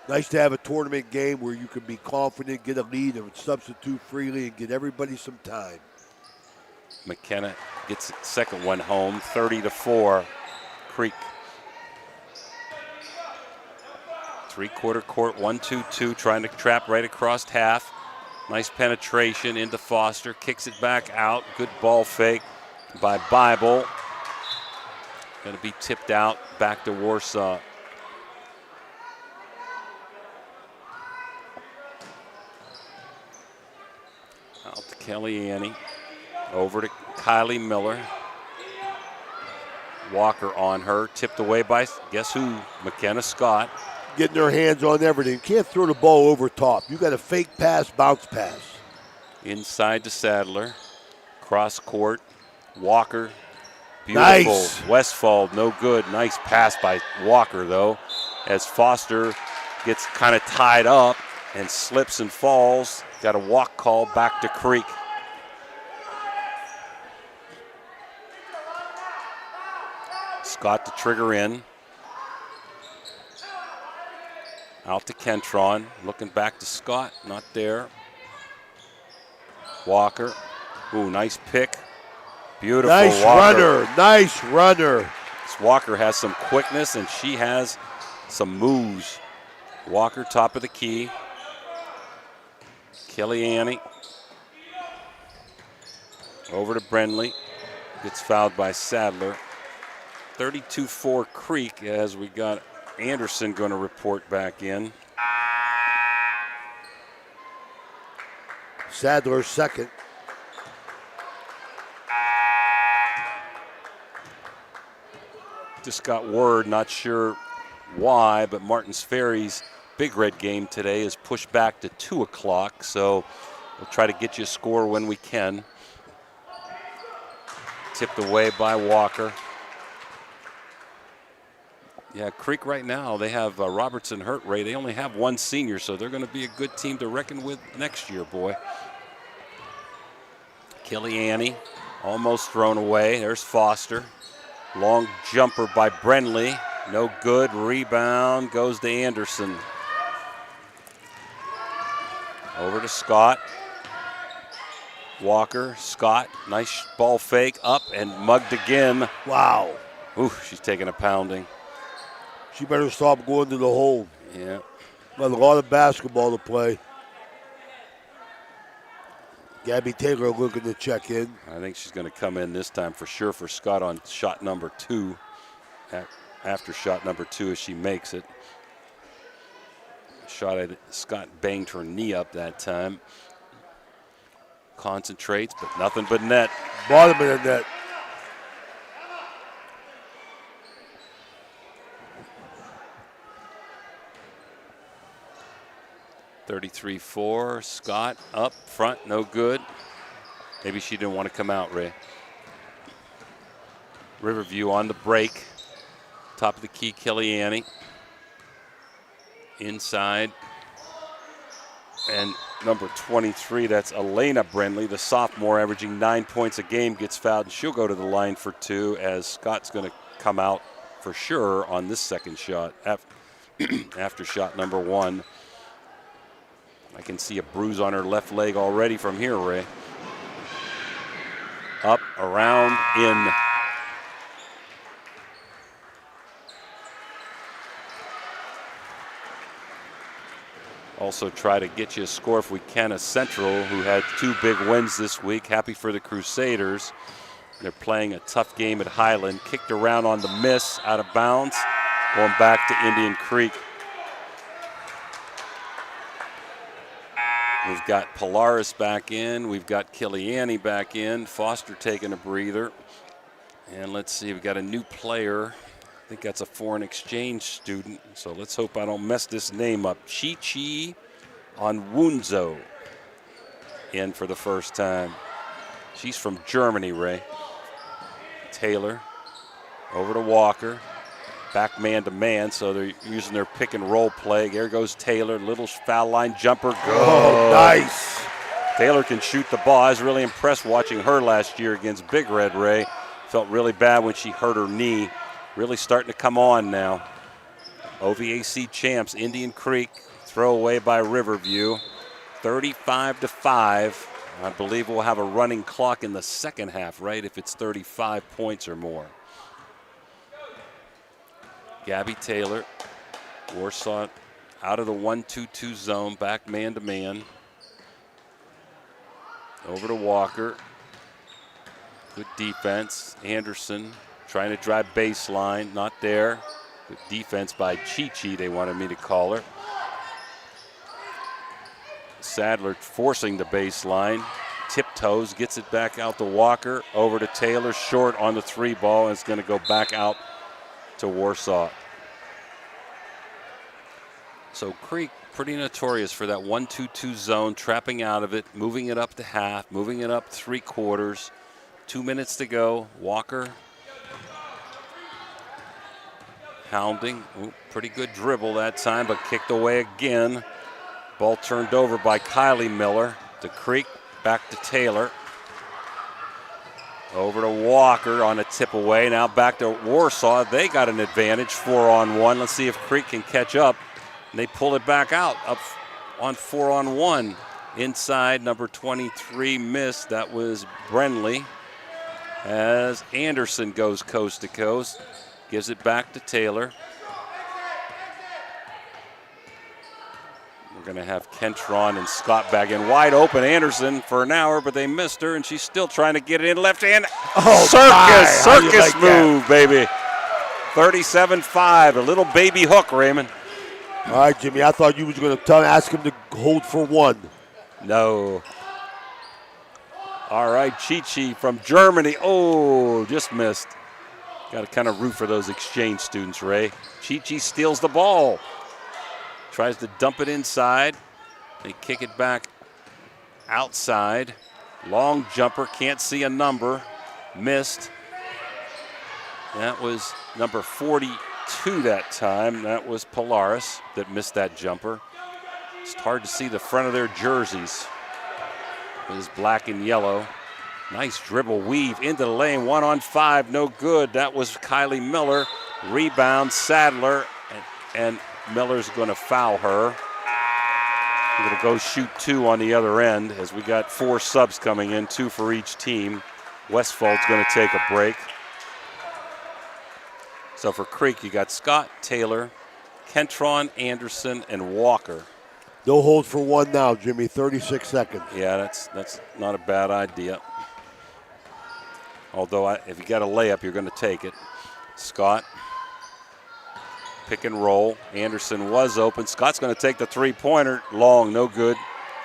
Nice to have a tournament game where you can be confident, get a lead, and substitute freely and get everybody some time.
McKenna gets the second one home, 30-4, Creek. Three-quarter court, 1-2-2, trying to trap right across half. Nice penetration into Foster, kicks it back out. Good ball fake by Bible. Going to be tipped out back to Warsaw. Out to Kellyani. Over to Kylie Miller. Walker on her. Tipped away by, guess who? McKenna Scott.
Getting their hands on everything. Can't throw the ball over top. You got a fake pass, bounce pass.
Inside to Sadler. Cross court. Walker. Beautiful.
Nice.
Westfall, no good. Nice pass by Walker, though, as Foster gets kind of tied up and slips and falls. Got a walk call back to Creek. Scott to trigger in. Out to Kentron. Looking back to Scott. Not there. Walker. Ooh, nice pick. Beautiful.
Nice
Walker.
runner. Nice runner.
This Walker has some quickness and she has some moves. Walker, top of the key. Kellyani. Over to Brenly. Gets fouled by Sadler. 32-4 Creek as we got Anderson going to report back in.
Sadler second.
Just got word, not sure why, but Martins Ferry's Big Red game today is pushed back to 2 o'clock, so we'll try to get you a score when we can. Tipped away by Walker. Yeah, Creek right now, they have Robertson hurt, Ray. They only have one senior, so they're going to be a good team to reckon with next year, boy. Kiliani almost thrown away. There's Foster. Long jumper by Brenly. No good. Rebound goes to Anderson. Over to Scott. Walker, Scott, nice ball fake, up and mugged again.
Wow.
Ooh, she's taking a pounding.
She better stop going to the hole.
Yeah.
Got a lot of basketball to play. Gabby Taylor looking to check in.
I think she's going to come in this time for sure for Scott on shot number 2. After shot number 2 as she makes it. Shot at Scott banged her knee up that time. Concentrates, but nothing but net.
Bottom of the net.
(33-4). Scott up front, no good. Maybe she didn't want to come out, Ray. Riverview on the break. Top of the key, Kiliani. Inside. And number 23, that's Elena Brenly, the sophomore, averaging 9 points a game, gets fouled, and she'll go to the line for 2 as Scott's going to come out for sure on this second shot after shot number 1. I can see a bruise on her left leg already from here, Ray. Up, around, in. Also try to get you a score if we can. A Central, who had 2 big wins this week. Happy for the Crusaders. They're playing a tough game at Highland. Kicked around on the miss, out of bounds. Going back to Indian Creek. We've got Polaris back in. We've got Kiliani back in. Foster taking a breather. And let's see, we've got a new player. I think that's a foreign exchange student, so let's hope I don't mess this name up. Chi-Chi Onwunzo in for the first time. She's from Germany, Ray. Taylor over to Walker. Back man to man, so they're using their pick and roll play. There goes Taylor, little foul line jumper. Go.
Oh, nice.
Taylor can shoot the ball. I was really impressed watching her last year against Big Red, Ray. Felt really bad when she hurt her knee. Really starting to come on now. OVAC champs, Indian Creek, throw away by Riverview. 35-5. I believe we'll have a running clock in the second half, right, if it's 35 points or more. Gabby Taylor, Warsaw out of the 1-2-2 zone, back man to man. Over to Walker. Good defense. Anderson trying to drive baseline, not there. Good defense by Chi-Chi, they wanted me to call her. Sadler forcing the baseline, tiptoes, gets it back out to Walker, over to Taylor, short on the 3 ball, and it's going to go back out to Warsaw. So Creek pretty notorious for that 1-2-2 zone, trapping out of it, moving it up to half, moving it up 3/4. 2 minutes to go. Walker hounding. Ooh, pretty good dribble that time, but kicked away again. Ball turned over by Kylie Miller. To Creek, back to Taylor. Over to Walker on a tip away. Now back to Warsaw. They got an advantage, 4-on-1. Let's see if Creek can catch up. And they pull it back out, up on 4-on-1. Inside, number 23 missed. That was Brenly. As Anderson goes coast to coast. Gives it back to Taylor. We're going to have Kentron and Scott back in. Wide open, Anderson for an hour, but they missed her, and she's still trying to get it in left hand.
Oh,
Circus move, baby. 37-5, a little baby hook, Raymond.
All right, Jimmy, I thought you was going to ask him to hold for 1.
No. All right, Chi-Chi from Germany. Oh, just missed. Got to kind of root for those exchange students, Ray. Chi-Chi steals the ball. Tries to dump it inside. They kick it back outside. Long jumper, can't see a number. Missed. That was number 42 that time. That was Polaris that missed that jumper. It's hard to see the front of their jerseys. It is black and yellow. Nice dribble weave into the lane. 1-on-5, no good. That was Kylie Miller. Rebound, Sadler, and Miller's going to foul her. We're going to go shoot 2 on the other end as we got 4 subs coming in, 2 for each team. Westfall's going to take a break. So for Creek, you got Scott, Taylor, Kentron, Anderson, and Walker.
No hold for 1 now, Jimmy. 36 seconds.
Yeah, that's not a bad idea. Although if you got a layup, you're going to take it. Scott, pick and roll. Anderson was open. Scott's going to take the three-pointer. Long, no good.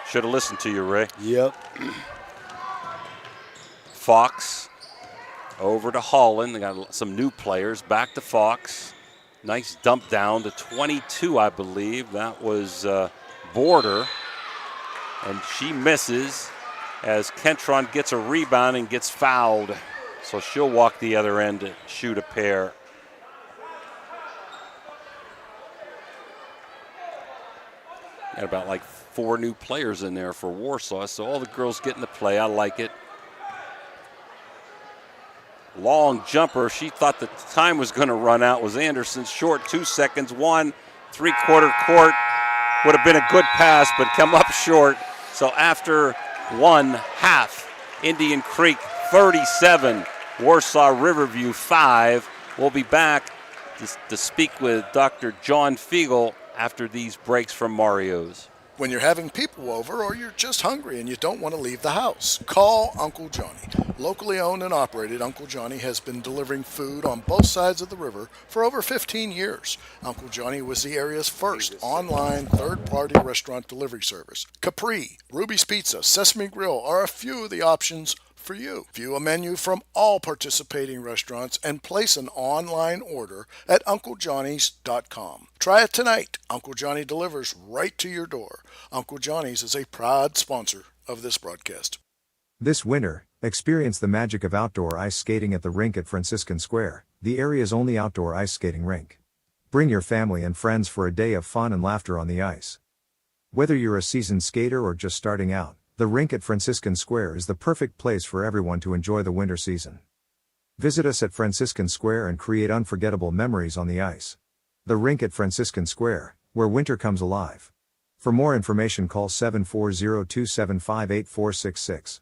Should have listened to you, Ray.
Yep.
Fox over to Holland. They got some new players. Back to Fox. Nice dump down to 22, I believe. That was Border. And she misses as Kentron gets a rebound and gets fouled. So she'll walk the other end to shoot a pair. Got about like 4 new players in there for Warsaw, so all the girls getting to play. I like it. Long jumper. She thought the time was going to run out. Was Anderson short? 2 seconds. 1 3/4 court. Would have been a good pass, but come up short. So after 1/2, Indian Creek 37, Warsaw Riverview 5. We'll be back to speak with Dr. John Fiegel after these breaks from Mario's.
When you're having people over or you're just hungry and you don't want to leave the house, call Uncle Johnny. Locally owned and operated, Uncle Johnny has been delivering food on both sides of the river for over 15 years. Uncle Johnny was the area's first online third-party restaurant delivery service. Capri, Ruby's Pizza, Sesame Grill are a few of the options for you. View a menu from all participating restaurants and place an online order at UncleJohnny's.com. Try it tonight. Uncle Johnny delivers right to your door. Uncle Johnny's is a proud sponsor of this broadcast.
This winter, experience the magic of outdoor ice skating at the rink at Franciscan Square, the area's only outdoor ice skating rink. Bring your family and friends for a day of fun and laughter on the ice. Whether you're a seasoned skater or just starting out, the rink at Franciscan Square is the perfect place for everyone to enjoy the winter season. Visit us at Franciscan Square and create unforgettable memories on the ice. The rink at Franciscan Square, where winter comes alive. For more information, call 740-275-8466.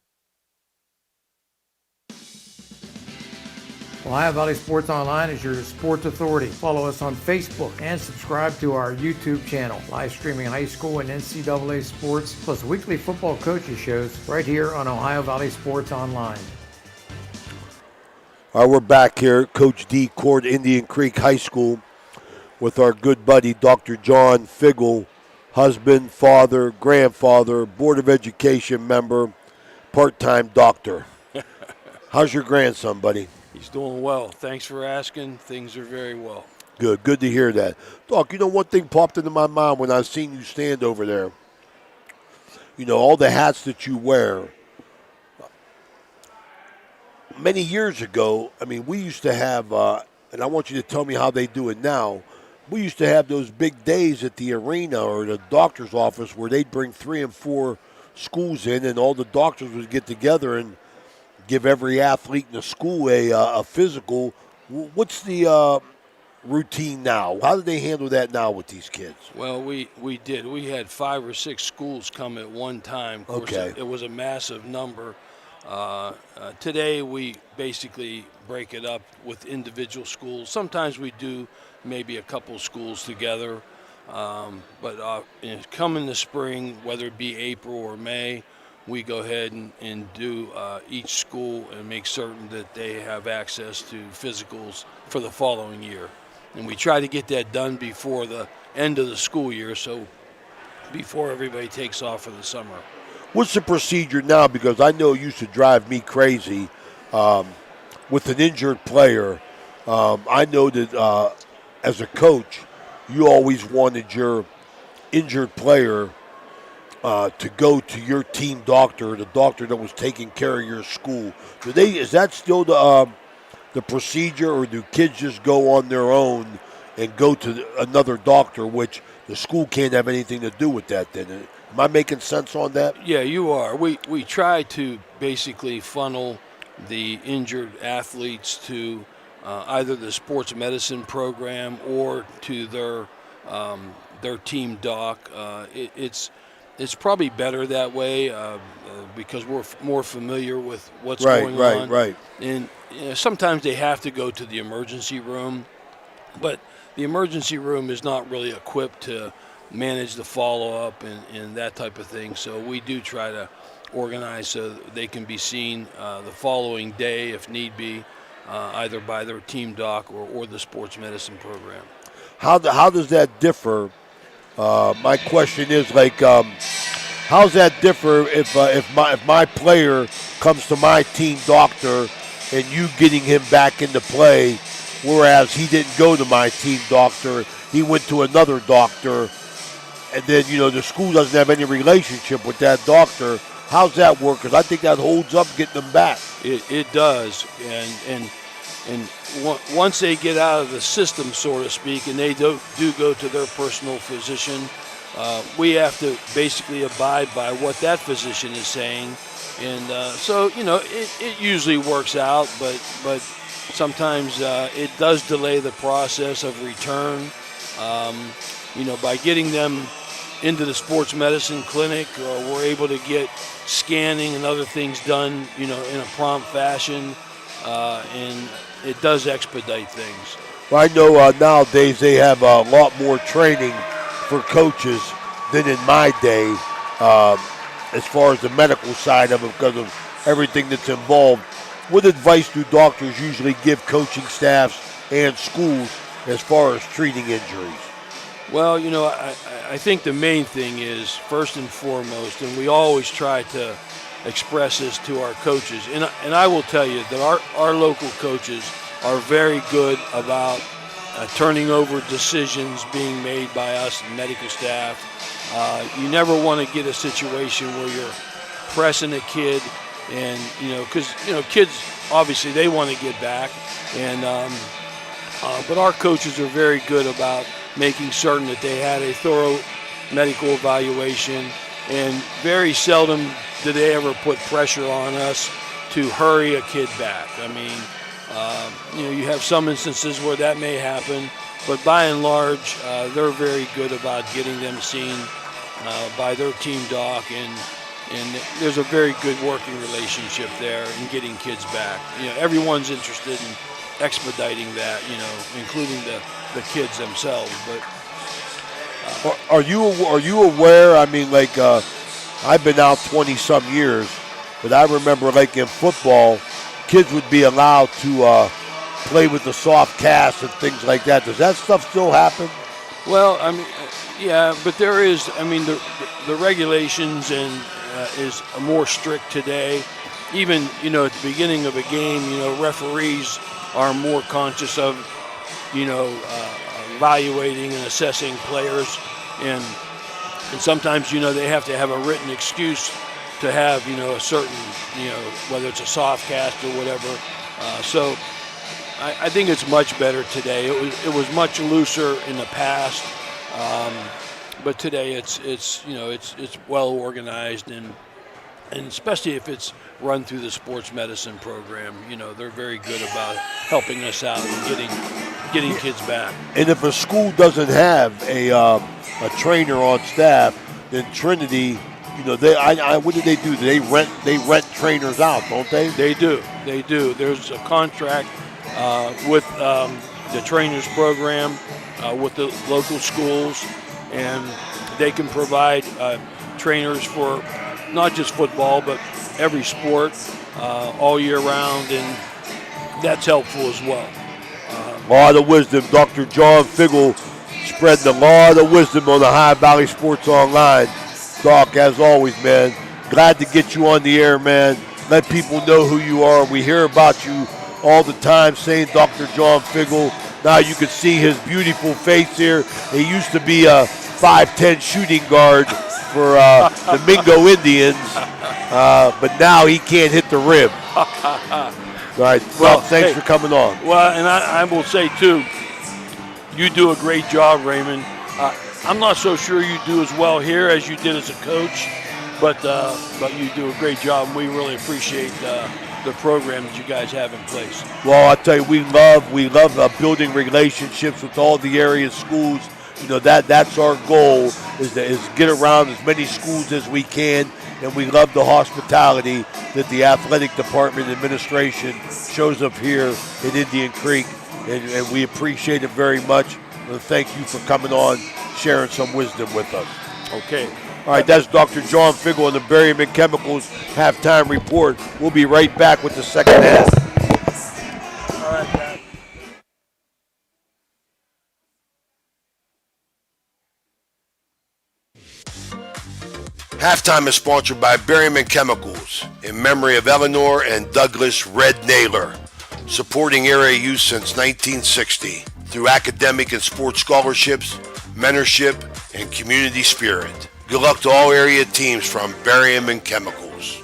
Ohio Valley Sports Online is your sports authority. Follow us on Facebook and subscribe to our YouTube channel. Live streaming high school and NCAA sports, plus weekly football coaches shows right here on Ohio Valley Sports Online.
All right, we're back here at Coach D Court, Indian Creek High School, with our good buddy, Dr. John Fiegel, husband, father, grandfather, Board of Education member, part-time doctor. How's your grandson, buddy?
He's doing well. Thanks for asking. Things are very well.
Good to hear that. Doc, you know, one thing popped into my mind when I seen you stand over there. You know, all the hats that you wear. Many years ago, I mean, we used to have, and I want you to tell me how they do it now, we used to have those big days at the arena or the doctor's office where they'd bring 3 and 4 schools in and all the doctors would get together and give every athlete in the school a physical. What's the routine now? How do they handle that now with these kids?
Well, we did. We had 5 or 6 schools come at one time. Of course,
okay.
It was a massive number. Today, we basically break it up with individual schools. Sometimes we do maybe a couple schools together. But come in the spring, whether it be April or May, we go ahead and do each school and make certain that they have access to physicals for the following year. And we try to get that done before the end of the school year, so before everybody takes off for the summer.
What's the procedure now? Because I know it used to drive me crazy with an injured player. I know that as a coach, you always wanted your injured player to go to your team doctor, the doctor that was taking care of your school. Is that still the procedure, or do kids just go on their own and go to another doctor, which the school can't have anything to do with that then? Am I making sense on that?
Yeah, you are. We try to basically funnel the injured athletes to either the sports medicine program or to their team doc. It's probably better that way because we're more familiar with what's going on.
Right.
And sometimes they have to go to the emergency room, but the emergency room is not really equipped to manage the follow-up and that type of thing. So we do try to organize so they can be seen the following day if need be, either by their team doc or the sports medicine program.
How does that differ? My question is how does that differ if my player comes to my team doctor and you getting him back into play, whereas he didn't go to my team doctor, he went to another doctor, and then the school doesn't have any relationship with that doctor. How's that work? Because I think that holds up getting them back.
It does, and once they get out of the system, so to speak, and they do go to their personal physician, we have to basically abide by what that physician is saying. And so, it usually works out, but sometimes it does delay the process of return. By getting them into the sports medicine clinic, we're able to get scanning and other things done, in a prompt fashion, and it does expedite things.
Well, I know nowadays they have a lot more training for coaches than in my day, as far as the medical side of it, because of everything that's involved. What advice do doctors usually give coaching staffs and schools as far as treating injuries?
Well, I think the main thing is, first and foremost, and we always try to express this to our coaches, and I will tell you that our local coaches are very good about turning over decisions being made by us medical staff. You never want to get a situation where you're pressing a kid, and because kids obviously they want to get back, and but our coaches are very good about making certain that they had a thorough medical evaluation, and very seldom do they ever put pressure on us to hurry a kid back. I mean, you have some instances where that may happen, but by and large, they're very good about getting them seen by their team doc, and there's a very good working relationship there in getting kids back. Everyone's interested in expediting that, including the kids themselves. But
are you aware? I mean, I've been out 20-some years, but I remember, in football, kids would be allowed to play with the soft cast and things like that. Does that stuff still happen?
Well, I mean, yeah, but there is. I mean, the regulations is more strict today. Even at the beginning of a game, referees are more conscious of evaluating and assessing players, and sometimes they have to have a written excuse to have a certain whether it's a soft cast or whatever. So I think it's much better today. It was much looser in the past, but today it's well organized, and especially if it's run through the sports medicine program, they're very good about helping us out and getting kids back.
And if a school doesn't have a trainer on staff, then Trinity, what do they do? They rent trainers out, don't they?
They do. There's a contract with the trainers program with the local schools, and they can provide trainers for not just football, but every sport all year round, and that's helpful as well.
A lot of wisdom. Dr. John Figgle spreading a lot of wisdom on the Ohio Valley Sports Online. Doc, as always, man, glad to get you on the air, man. Let people know who you are. We hear about you all the time, saying Dr. John Figgle. Now you can see his beautiful face here. He used to be a 5'10" shooting guard for the Mingo Indians, but now he can't hit the rim. All right, well, thanks for coming on.
Well, and I will say, too, you do a great job, Raymond. I'm not so sure you do as well here as you did as a coach, but you do a great job, and we really appreciate the program that you guys have in place.
Well, I tell you, we love building relationships with all the area schools. You know, that's our goal is get around as many schools as we can, and we love the hospitality that the athletic department administration shows up here in Indian Creek, and we appreciate it very much. And thank you for coming on, sharing some wisdom with us.
Okay.
All right, that's Dr. John Figgle on the Berryman Chemicals halftime report. We'll be right back with the second half.
All right, Pat.
Halftime is sponsored by Berryman Chemicals in memory of Eleanor and Douglas Red Naylor, supporting area youth since 1960 through academic and sports scholarships, mentorship, and community spirit. Good luck to all area teams from Berryman Chemicals.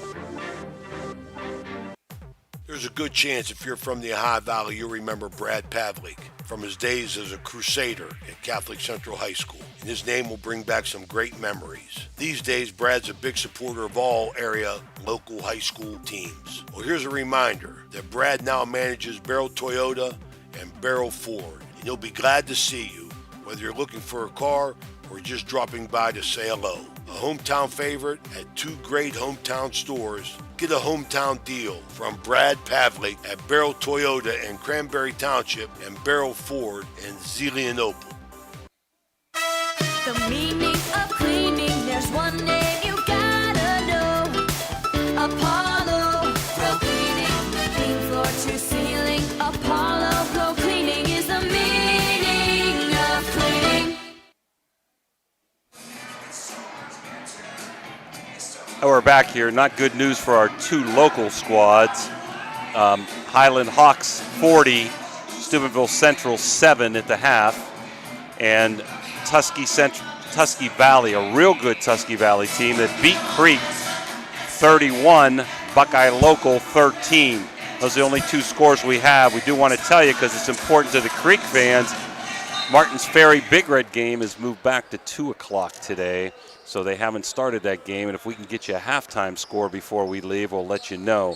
There's a good chance if you're from the Ohio Valley, you'll remember Brad Pavlik from his days as a crusader at Catholic Central High School. And his name will bring back some great memories. These days, Brad's a big supporter of all area local high school teams. Well, here's a reminder that Brad now manages Barrel Toyota and Barrel Ford. And he'll be glad to see you, whether you're looking for a car or just dropping by to say hello. A hometown favorite at two great hometown stores. Get a hometown deal from Brad Pavlik at Barrel Toyota in Cranberry Township and Barrel Ford in Zelienople.
The meaning of cleaning, there's one name you gotta know. Apollo Pro Cleaning. Clean floor to ceiling. Apollo Pro Cleaning is the meaning of cleaning.
We're back here. Not good news for our two local squads. Highland Hawks 40, Steubenville Central 7 at the half, and Tusky Valley, a real good Tusky Valley team that beat Creek 31, Buckeye Local 13. Those are the only two scores we have. We do want to tell you, because it's important to the Creek fans, Martins Ferry Big Red game is moved back to 2 o'clock today. So they haven't started that game, and if we can get you a halftime score before we leave, we'll let you know.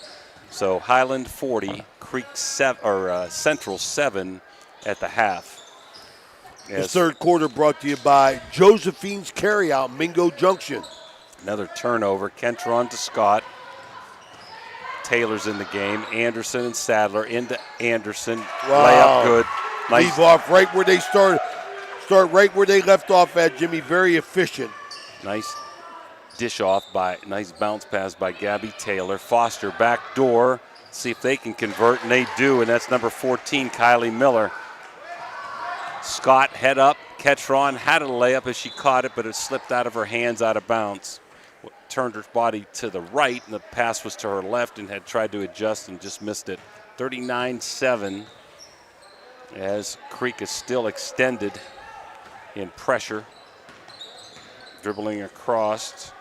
So Highland 40, Creek Central 7 at the half.
The third quarter brought to you by Josephine's Carryout, Mingo Junction.
Another turnover. Kentron to Scott. Taylor's in the game. Anderson and Sadler into Anderson.
Wow.
Layup good. Nice.
Leave off right where they start right where they left off at, Jimmy. Very efficient.
Nice nice bounce pass by Gabby Taylor. Foster back door. See if they can convert, and they do, and that's number 14, Kylie Miller. Scott head up. Ketron had a layup as she caught it, but it slipped out of her hands out of bounds. Turned her body to the right, and the pass was to her left and had tried to adjust and just missed it. 39-7 as Creek is still extended in pressure. Dribbling across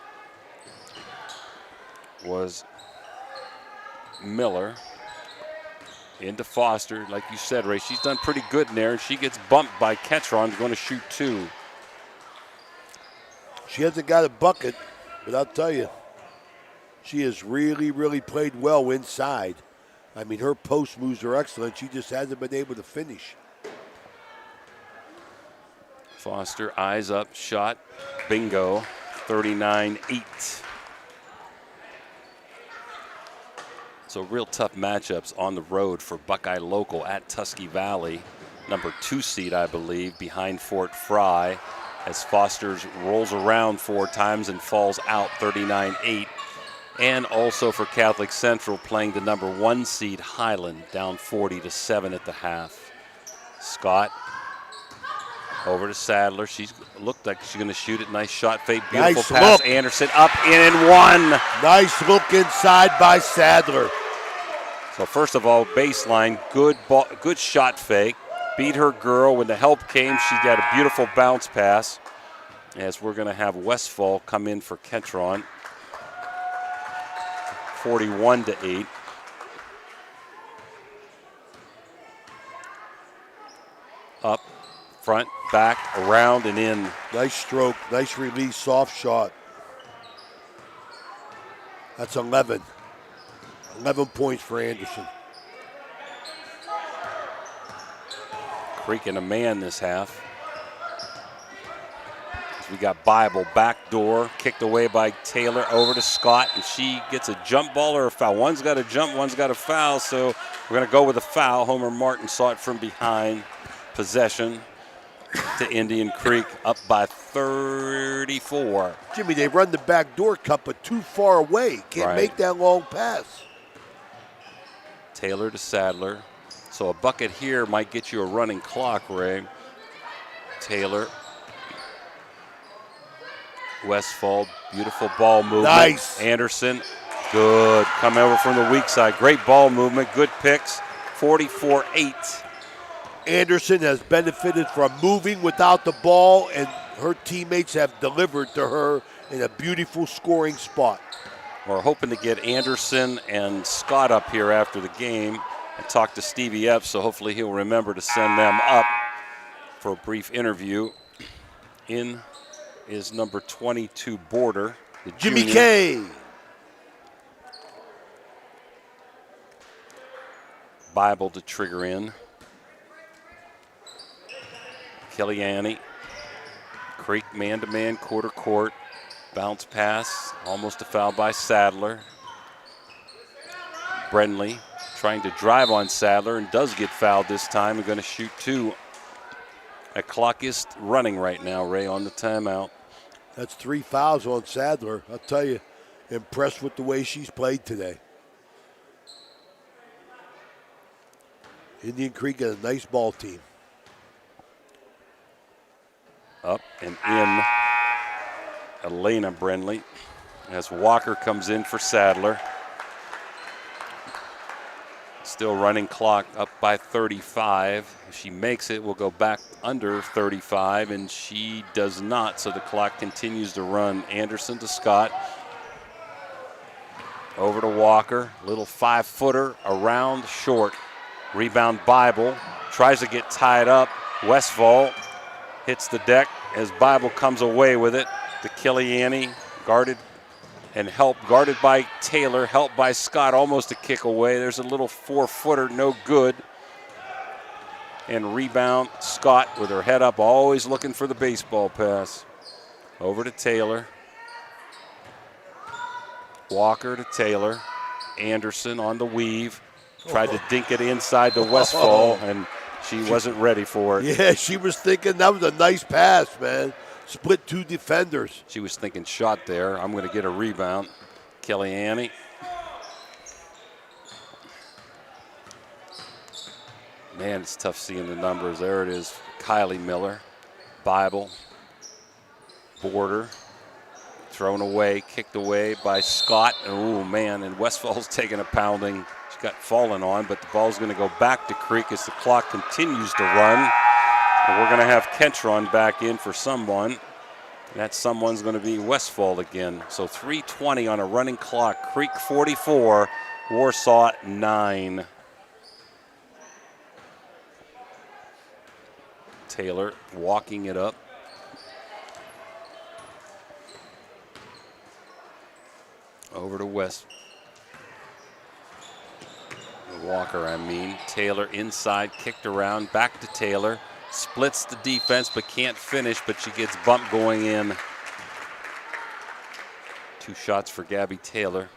was Miller into Foster. Like you said, Ray, she's done pretty good in there, and she gets bumped by Ketron, going to shoot 2.
She hasn't got a bucket, but I'll tell you, she has really, really played well inside. I mean, her post moves are excellent. She just hasn't been able to finish.
Foster, eyes up, shot, bingo, 39-8. So real tough matchups on the road for Buckeye Local at Tusky Valley. Number 2 seed, I believe, behind Fort Fry, as Foster rolls around 4 times and falls out 39-8. And also for Catholic Central, playing the number 1 seed Highland, down 40-7 at the half. Scott over to Sadler. She's looked like she's going to shoot it. Nice shot fake. Beautiful
nice
pass.
Look.
Anderson up, in, and 1.
Nice look inside by Sadler.
So first of all, baseline, good ball, good shot fake. Beat her girl. When the help came, she got a beautiful bounce pass. As we're going to have Westfall come in for Ketron. 41-8. Up Front, back, around, and in.
Nice stroke, nice release, soft shot. That's 11. 11 points for Anderson.
Creek in a man this half. We got Bible, back door, kicked away by Taylor, over to Scott, and she gets a jump ball or a foul. One's got a jump, one's got a foul, so we're going to go with a foul. Homer Martin saw it from behind. Possession to Indian Creek, up by 34.
Jimmy, they run the back door cut, but too far away. Can't make that long pass.
Taylor to Sadler. So a bucket here might get you a running clock, Ray. Taylor. Westfall, beautiful ball movement.
Nice.
Anderson, good. Come over from the weak side. Great ball movement, good picks. 44-8.
Anderson has benefited from moving without the ball, and her teammates have delivered to her in a beautiful scoring spot.
We're hoping to get Anderson and Scott up here after the game and talk to Stevie Epps, so hopefully he'll remember to send them up for a brief interview. In is number 22 Border, the
Jimmy
junior.
K.
Bible to trigger in. Killiani. Creek man-to-man, quarter court. Bounce pass, almost a foul by Sadler. Brenly trying to drive on Sadler and does get fouled this time. We're going to shoot two. That clock is running right now, Ray, on the timeout.
That's 3 fouls on Sadler. I'll tell you, impressed with the way she's played today. Indian Creek got a nice ball team.
Up and in. Elena Brenly as Walker comes in for Sadler. Still running clock, up by 35. If she makes it, we'll go back under 35, and she does not, so the clock continues to run. Anderson to Scott. Over to Walker, little 5-footer, around, short. Rebound Bible, tries to get tied up. Westfall hits the deck as Bible comes away with it. To Killiani, guarded and helped, guarded by Taylor, helped by Scott, almost a kick away. There's a little 4-footer, no good. And rebound, Scott with her head up, always looking for the baseball pass. Over to Taylor. Walker to Taylor. Anderson on the weave. Tried to dink it inside to Westfall, and she wasn't ready for it.
Yeah, she was thinking that was a nice pass, man. Split two defenders.
She was thinking shot there. I'm going to get a rebound. Killiani. Man, it's tough seeing the numbers. There it is. Kylie Miller. Bible. Border. Thrown away, kicked away by Scott. Oh, man, and Westfall's taking a pounding. She got fallen on, but the ball's going to go back to Creek as the clock continues to run. And we're going to have Kentron back in for someone. That someone's going to be Westfall again. So 3:20 on a running clock. Creek 44, Warsaw 9. Taylor walking it up. Over to West. Walker, I mean. Taylor inside, kicked around, back to Taylor. Splits the defense, but can't finish, but she gets bumped going in. 2 shots for Gabby Taylor.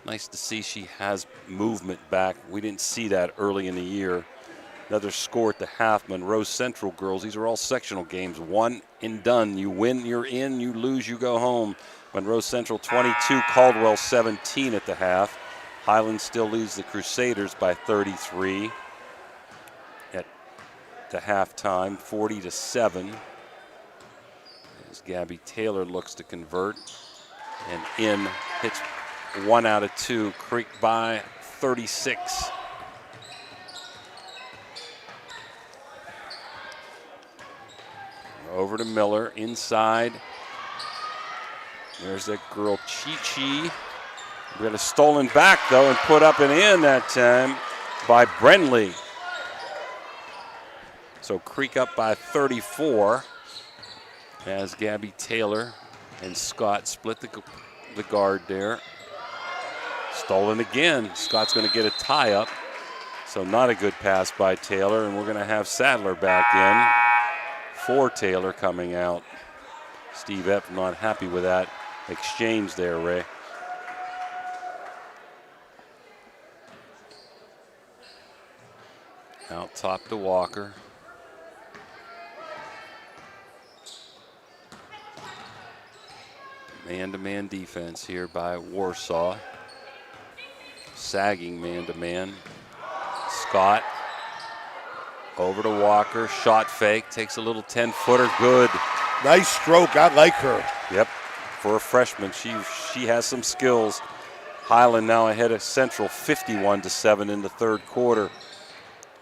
Nice to see she has movement back. We didn't see that early in the year. Another score at the half. Monroe Central girls, these are all sectional games. 1 and done. You win, you're in. You lose, you go home. Monroe Central 22, Caldwell 17 at the half. Highland still leads the Crusaders by 33 at the halftime, 40-7. As Gabby Taylor looks to convert. And in, hits 1 out of 2. Creek by 36. Over to Miller, inside. There's that girl, Chi-Chi. We got a stolen back, though, and put up and in that time by Brenly. So Creek up by 34 as Gabby Taylor and Scott split the guard there. Stolen again. Scott's going to get a tie up. So not a good pass by Taylor, and we're going to have Sadler back in for Taylor coming out. Steve Epp not happy with that exchange there, Ray. Out top to Walker. Man-to-man defense here by Warsaw. Sagging man-to-man. Scott over to Walker. Shot fake. Takes a little 10-footer. Good.
Nice stroke. I like her.
Yep. For a freshman, she has some skills. Highland now ahead of Central 51-7 in the third quarter.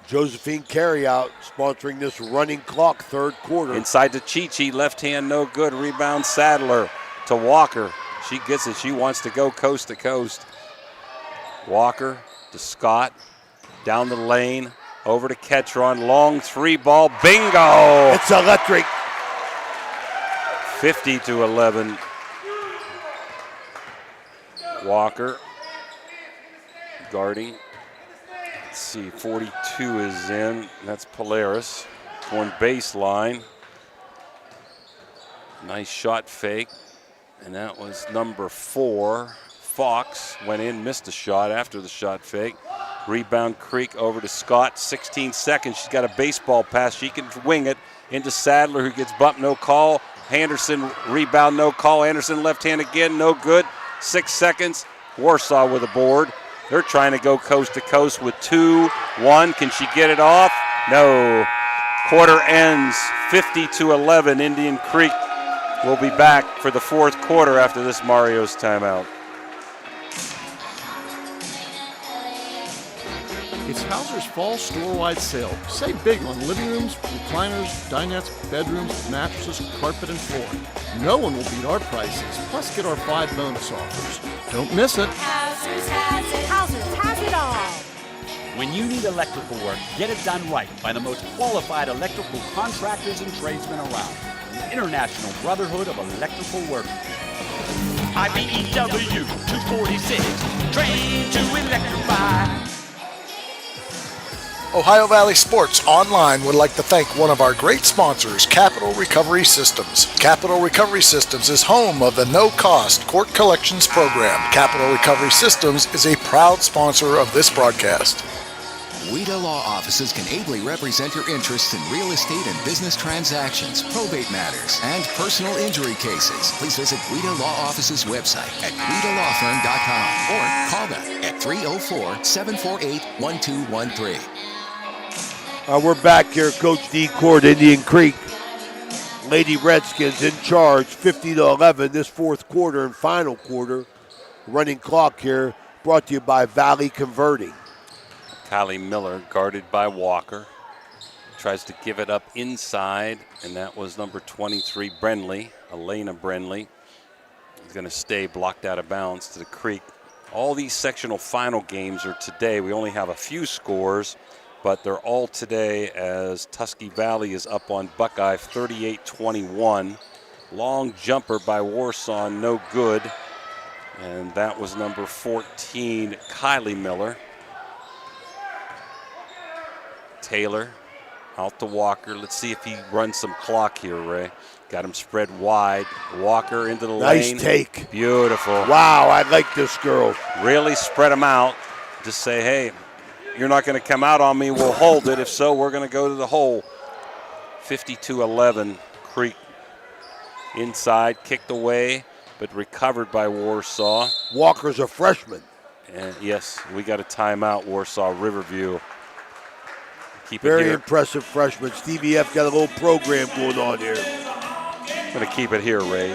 Josephine Carryout sponsoring this running clock third quarter.
Inside to Chichi, left hand no good. Rebound Sadler to Walker. She gets it. She wants to go coast to coast. Walker to Scott. Down the lane. Over to Ketron. Long three ball. Bingo!
It's electric.
50-11. Walker guarding. Let's see, 42 is in. That's Polaris. Going baseline. Nice shot fake. And that was number 4. Fox went in, missed a shot after the shot fake. Rebound Creek over to Scott. 16 seconds. She's got a baseball pass. She can wing it into Sadler, who gets bumped, no call. Anderson, rebound, no call. Anderson left hand again, no good. 6 seconds. Warsaw with a board. They're trying to go coast to coast with 2-1. Can she get it off? No. Quarter ends 50-11. Indian Creek will be back for the fourth quarter after this Mario's timeout.
It's Hauser's fall store-wide sale. Save big on living rooms, recliners, dinettes, bedrooms, mattresses, carpet, and flooring. No one will beat our prices. Plus, get our 5 bonus offers. Don't miss it.
Hauser's has it. Hauser's has it all.
When you need electrical work, get it done right by the most qualified electrical contractors and tradesmen around. The International Brotherhood of Electrical Workers. IBEW 246, trained to electrify.
Ohio Valley Sports Online would like to thank one of our great sponsors, Capital Recovery Systems. Capital Recovery Systems is home of the no-cost court collections program. Capital Recovery Systems is a proud sponsor of this broadcast.
WIDA Law Offices can ably represent your interests in real estate and business transactions, probate matters, and personal injury cases. Please visit WIDA Law Office's website at WIDALawFirm.com or call them at 304-748-1213.
We're back here, Coach D. Court, Indian Creek. Lady Redskins in charge, 50-11, this fourth quarter and final quarter. Running clock here, brought to you by Valley Converting.
Kylie Miller guarded by Walker. Tries to give it up inside, and that was number 23, Brenley, Elena Brenley. He's going to stay blocked out of bounds to the Creek. All these sectional final games are today. We only have a few scores, but they're all today as Tusky Valley is up on Buckeye 38-21. Long jumper by Warsaw, no good. And that was number 14, Kylie Miller. Taylor out to Walker. Let's see if he runs some clock here, Ray. Got him spread wide. Walker into the lane.
Nice take.
Beautiful.
Wow, I like this girl.
Really spread him out. Just say, hey, you're not going to come out on me. We'll hold it. If so, we're going to go to the hole. 52-11, Creek inside, kicked away, but recovered by Warsaw.
Walker's a freshman.
And yes, we got a timeout, Warsaw Riverview. Keep it
Very
here.
impressive freshman. Stevie F got a little program going on here.
I'm going to keep it here, Ray.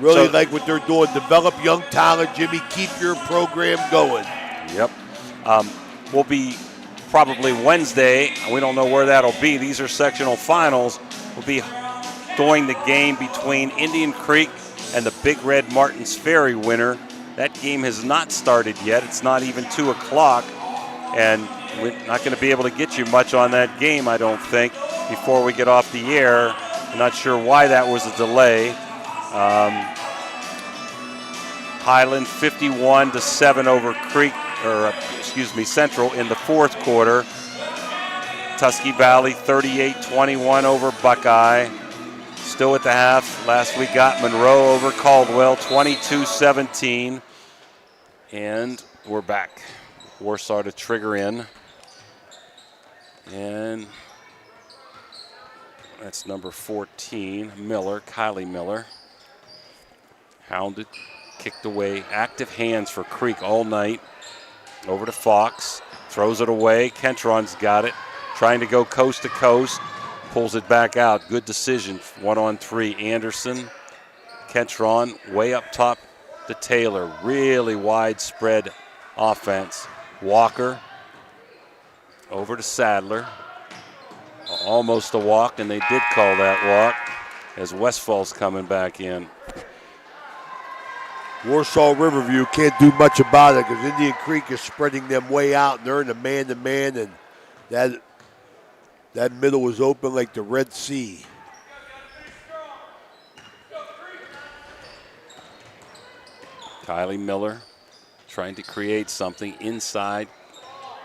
Really like what they're doing. Develop young talent, Jimmy. Keep your program going.
Yep. We'll be probably Wednesday. We don't know where that'll be. These are sectional finals. We'll be doing the game between Indian Creek and the Big Red Martins Ferry winner. That game has not started yet. It's not even 2 o'clock. And we're not going to be able to get you much on that game, I don't think, before we get off the air. I'm not sure why that was a delay. Highland 51-7 over Central in the fourth quarter. Tusky Valley 38-21 over Buckeye. Still at the half. Last we got Monroe over Caldwell 22-17. And we're back. Warsaw to trigger in. And that's number 14, Miller, Kylie Miller. Hounded, kicked away. Active hands for Creek all night. Over to Fox, throws it away. Kentron's got it. Trying to go coast to coast, pulls it back out. Good decision, 1-on-3. Anderson, Kentron, way up top to Taylor. Really widespread offense. Walker, over to Sadler. Almost a walk, and they did call that walk as Westfall's coming back in.
Warsaw Riverview can't do much about it because Indian Creek is spreading them way out, and they're in the man-to-man, and that middle was open like the Red Sea.
Kylie Miller trying to create something inside,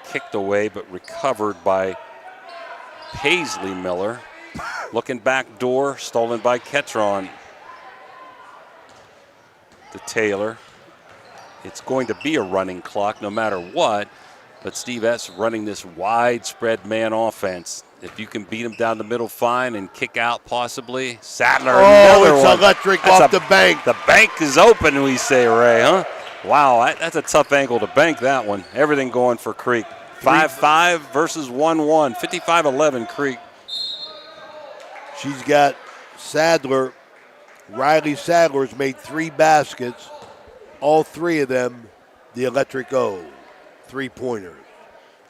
kicked away but recovered by Paisley Miller. Looking back door, stolen by Ketron. To Taylor. It's going to be a running clock no matter what, but Steve S. running this widespread man offense. If you can beat him down the middle, fine, and kick out possibly. Sadler, another
it's
one.
electric off the bank.
The bank is open, we say, Ray, huh? Wow, that's a tough angle to bank that one. Everything going for Creek. 5-5 versus 1-1. 55-11 Creek.
She's got Sadler. Riley Sadler's made 3 baskets. All 3 of them, the electric O. 3-pointers.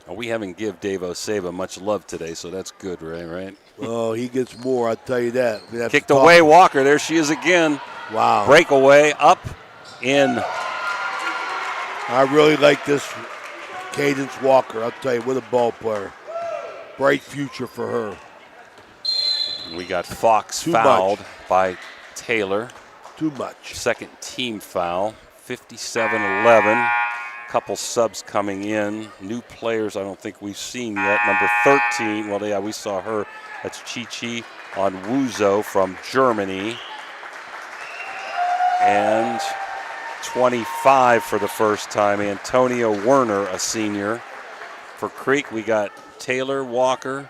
We haven't give Dave Oseba much love today, so that's good, Ray, right?
Oh, he gets more, I'll tell you that.
Kicked away Walker. There she is again.
Wow.
Breakaway, up, in.
I really like this Cadence Walker. I'll tell you, what a ball player. Bright future for her.
We got Fox
Too
fouled
much.
by Taylor.
Too much.
Second team foul. 57-11. Couple subs coming in. New players I don't think we've seen yet. Number 13, well, yeah, we saw her. That's Chi-Chi on Wuzo from Germany. And 25 for the first time, Antonia Werner, a senior. For Creek, we got Taylor, Walker,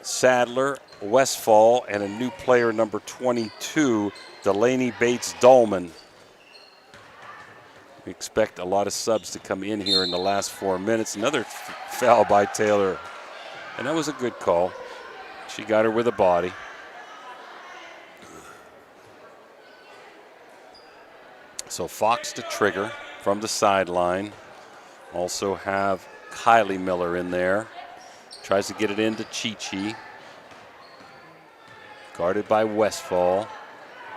Sadler, Westfall, and a new player, number 22, Delaney Bates-Dolman. We expect a lot of subs to come in here in the last 4 minutes. Another foul by Taylor, and that was a good call. She got her with a body. So Fox to trigger from the sideline. Also have Kylie Miller in there. Tries to get it into Chi-Chi. Guarded by Westfall.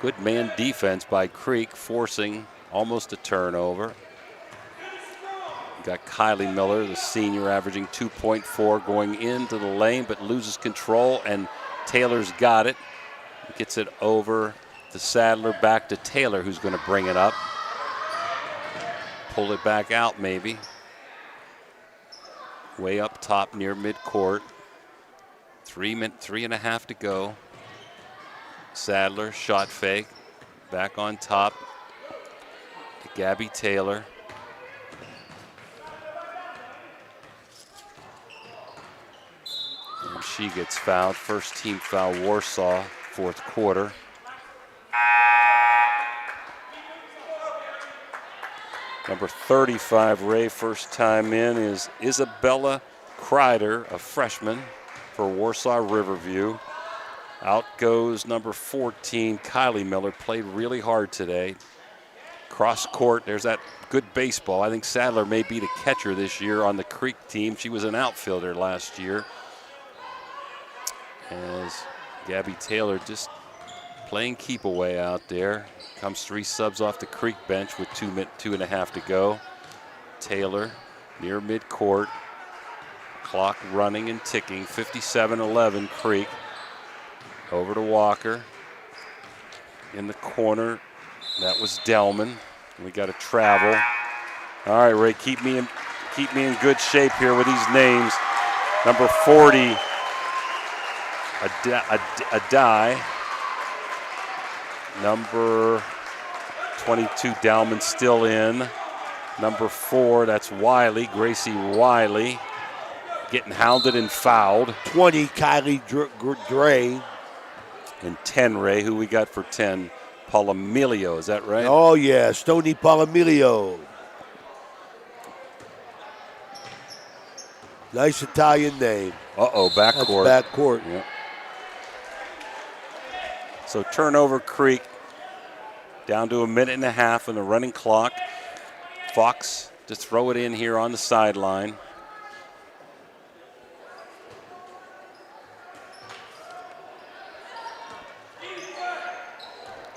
Good man defense by Creek, forcing almost a turnover. Got Kylie Miller, the senior, averaging 2.4, going into the lane, but loses control, and Taylor's got it. Gets it over to Sadler, back to Taylor, who's going to bring it up. Pull it back out, maybe. Way up top near midcourt. 3.5 to go. Sadler, shot fake. Back on top. Gabby Taylor. And she gets fouled. First team foul, Warsaw, fourth quarter. Number 35, Ray, first time in, is Isabella Kreider, a freshman for Warsaw Riverview. Out goes number 14, Kylie Miller. Played really hard today. Cross court, there's that good baseball. I think Sadler may be the catcher this year on the Creek team. She was an outfielder last year. As Gabby Taylor just playing keep away out there. Comes 3 subs off the Creek bench with 2.5 to go. Taylor near midcourt. Clock running and ticking. 57-11 Creek. Over to Walker. In the corner, that was Delman. We got to travel. All right, Ray, keep me in good shape here with these names. Number 40, Adai. Number 22, Delman still in. Number 4, that's Wiley, Gracie Wiley, getting hounded and fouled.
20, Kylie Dre.
And 10, Ray, who we got for 10? Palomilio, is that right?
Oh, yeah, Stony Palomilio. Nice Italian name.
Uh-oh, backcourt.
That's backcourt.
Yep. So turnover Creek, down to a minute and a half on the running clock. Fox to throw it in here on the sideline.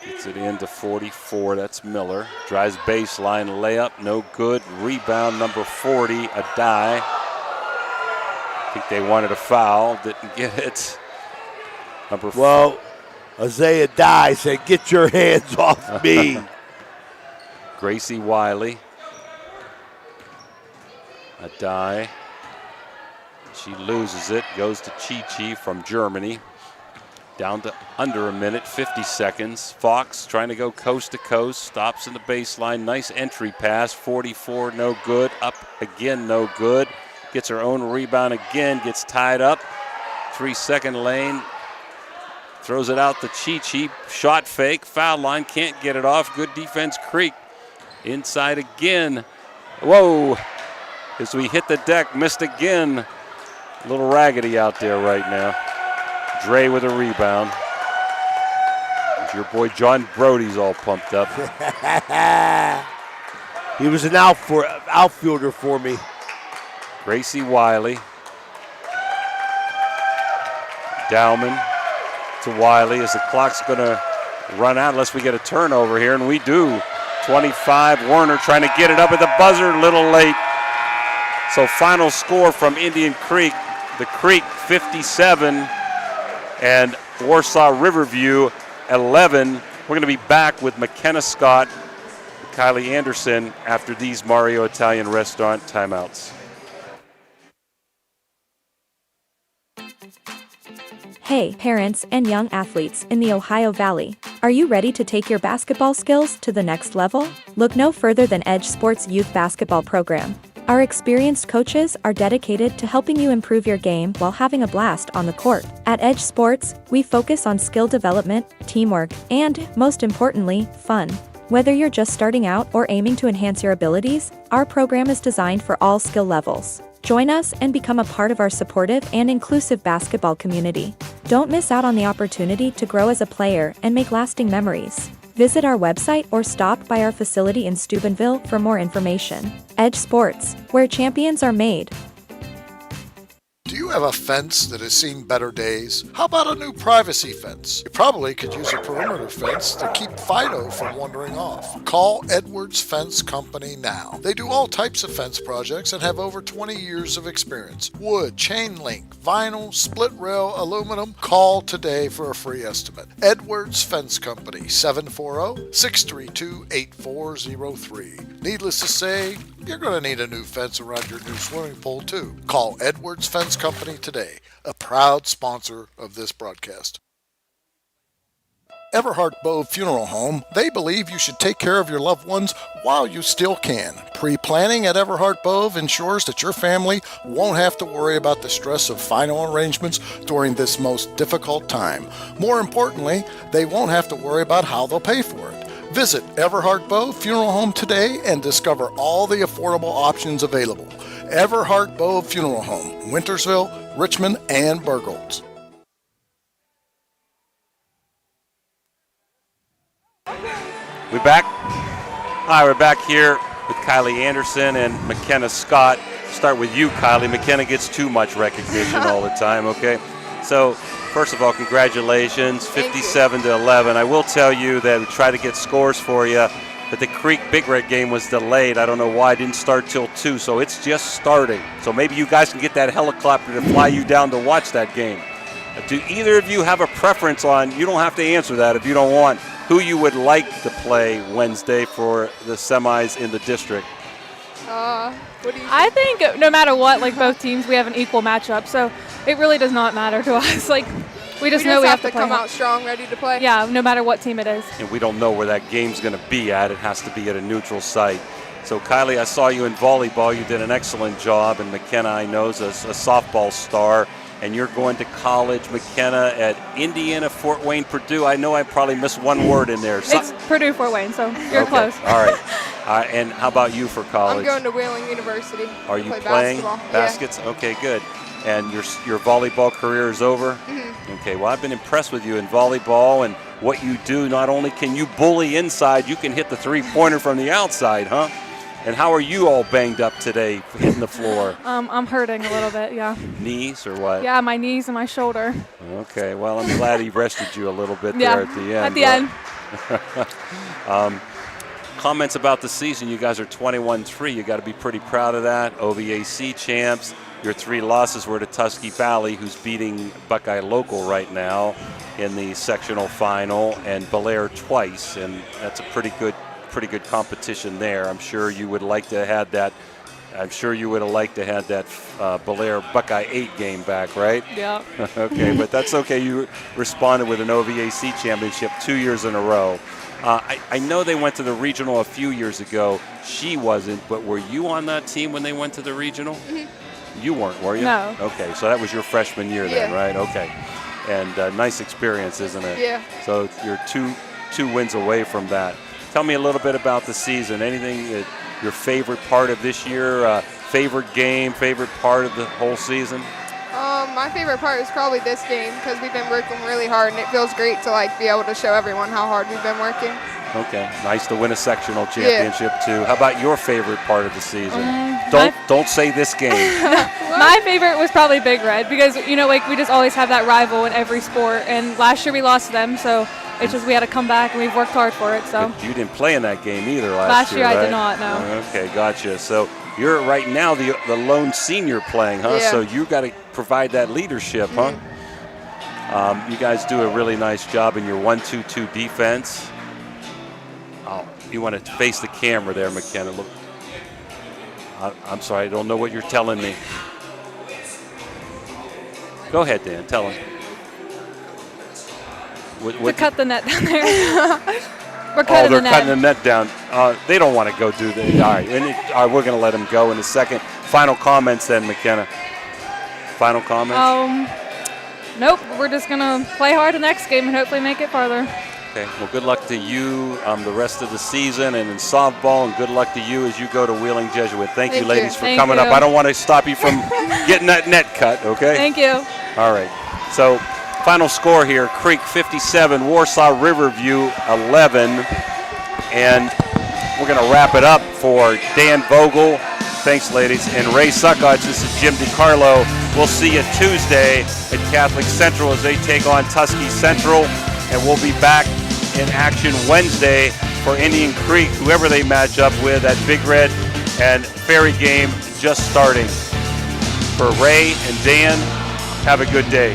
Gets it into 44, that's Miller. Drives baseline, layup, no good. Rebound, number 40, Adai. I think they wanted a foul, didn't get it. Number 4.
Well, Isaiah Dye said, get your hands off me.
Gracie Wiley. Adai. She loses it, goes to Chi-Chi from Germany. Down to under a minute, 50 seconds. Fox trying to go coast to coast, stops in the baseline. Nice entry pass, 44, no good. Up again, no good. Gets her own rebound again, gets tied up. 3-second lane. Throws it out to Chi-Chi. Shot fake, foul line, can't get it off. Good defense, Creek. Inside again. Whoa. As we hit the deck, missed again. A little raggedy out there right now. Dre with a rebound. Your boy John Brody's all pumped up.
He was an outfielder for me.
Gracie Wiley. Dowman to Wiley as the clock's going to run out unless we get a turnover here, and we do. 25, Werner trying to get it up at the buzzer, a little late. So final score from Indian Creek, the Creek 57 and Warsaw Riverview 11. We're going to be back with McKenna Scott, Kylie Anderson after these Mario Italian Restaurant timeouts.
Hey, parents and young athletes in the Ohio Valley. Are you ready to take your basketball skills to the next level? Look no further than Edge Sports Youth Basketball Program. Our experienced coaches are dedicated to helping you improve your game while having a blast on the court. At Edge Sports, we focus on skill development, teamwork, and, most importantly, fun. Whether you're just starting out or aiming to enhance your abilities, our program is designed for all skill levels. Join us and become a part of our supportive and inclusive basketball community. Don't miss out on the opportunity to grow as a player and make lasting memories. Visit our website or stop by our facility in Steubenville for more information. Edge Sports, where champions are made.
Do you have a fence that has seen better days? How about a new privacy fence? You probably could use a perimeter fence to keep Fido from wandering off. Call Edwards Fence Company now. They do all types of fence projects and have over 20 years of experience. Wood, chain link, vinyl, split rail, aluminum. Call today for a free estimate. Edwards Fence Company, 740-632-8403. Needless to say, you're going to need a new fence around your new swimming pool too. Call Edwards Fence Company today, a proud sponsor of this broadcast. Everhart Bove Funeral Home, they believe you should take care of your loved ones while you still can. Pre-planning at Everhart Bove ensures that your family won't have to worry about the stress of final arrangements during this most difficult time. More importantly, they won't have to worry about how they'll pay for it. Visit Everhart Bove Funeral Home today and discover all the affordable options available. Everhart Bove Funeral Home, Wintersville, Richmond, and Burgolds.
We back? Hi, we're back here with Kylie Anderson and McKenna Scott. Start with you, Kylie. McKenna gets too much recognition all the time, okay? So, first of all, congratulations, 57-11. I will tell you that we try to get scores for you. but the Creek Big Red game was delayed. I don't know why. It didn't start till 2, so it's just starting. So maybe you guys can get that helicopter to fly you down to watch that game. Do either of you have a preference on, you don't have to answer that if you don't want, who you would like to play Wednesday for the semis in the district?
What do you think? I think no matter what, like both teams, we have an equal matchup. So it really does not matter to us. Like we just know we have to
come out strong, ready to play.
Yeah, no matter what team it is.
And we don't know where that game's going to be at. It has to be at a neutral site. So Kylie, I saw you in volleyball. You did an excellent job, and McKenna, I know, is a softball star. And you're going to college, McKenna, at Indiana, Fort Wayne, Purdue. I know I probably missed one word in there.
It's Purdue, Fort Wayne, so you're
okay.
close.
All right. And how about you for college?
I'm going to Wheeling University.
Are you
play
playing
basketball?
baskets?
Yeah.
Okay, good. And your volleyball career is over?
Mm-hmm.
Okay, well, I've been impressed with you in volleyball and what you do. Not only can you bully inside, you can hit the three-pointer from the outside, huh? And how are you all banged up today hitting the floor?
I'm hurting a little bit, yeah.
Knees or what?
Yeah, my knees and my shoulder.
Okay, well, I'm glad he rested you a little bit
Yeah,
there at the end.
at the end.
Comments about the season. You guys are 21-3. You got to be pretty proud of that. OVAC champs. Your 3 losses were to Tusky Valley, who's beating Buckeye Local right now in the sectional final, and Belair twice, and that's a pretty good competition there. I'm sure you would like to have that. I'm sure you would have liked to have that Belair Buckeye 8 game back, right?
Yeah.
Okay, but that's okay. You responded with an OVAC championship 2 years in a row. I know they went to the regional a few years ago. She wasn't, but were you on that team when they went to the regional?
Mm-hmm.
You weren't, were you?
No.
Okay, so that was your freshman year then,
Yeah.
right? Okay. And nice experience, isn't it?
Yeah.
So you're two wins away from that. Tell me a little bit about the season. Anything that your favorite part of this year, favorite game, favorite part of the whole season?
My favorite part is probably this game because we've been working really hard, and it feels great to be able to show everyone how hard we've been working.
Okay, nice to win a sectional championship too. How about your favorite part of the season? Don't say this game.
My favorite was probably Big Red because we just always have that rival in every sport, and last year we lost to them, so it's just we had to come back and we've worked hard for it. So
But you didn't play in that game either last year,
I
right?
did not. No.
Okay, gotcha. So you're right now the lone senior playing, huh?
Yeah.
So you got to provide that leadership, huh? You guys do a really nice job in your 1-2-2 defense. Oh, you want to face the camera there, McKenna. Look, I'm sorry, I don't know what you're telling me. Go ahead, Dan. Tell him.
To cut the net down there. We're
cutting the net down. They don't want to go do that. All right, we're going to let them go in a second. Final comments then, McKenna. Final comments?
Nope. We're just going to play hard the next game and hopefully make it farther.
Okay. Well, good luck to you the rest of the season and in softball, and good luck to you as you go to Wheeling Jesuit. Thank you, ladies, for coming up. I don't want to stop you from getting that net cut, okay?
Thank you.
All right. So, final score here, Creek 57, Warsaw Riverview 11. And we're going to wrap it up for Dan Vogel. Thanks, ladies. And Ray Suckotch, this is Jim DiCarlo. We'll see you Tuesday at Catholic Central as they take on Tusky Central. And we'll be back in action Wednesday for Indian Creek, whoever they match up with, that Big Red and Ferry game just starting. For Ray and Dan, have a good day.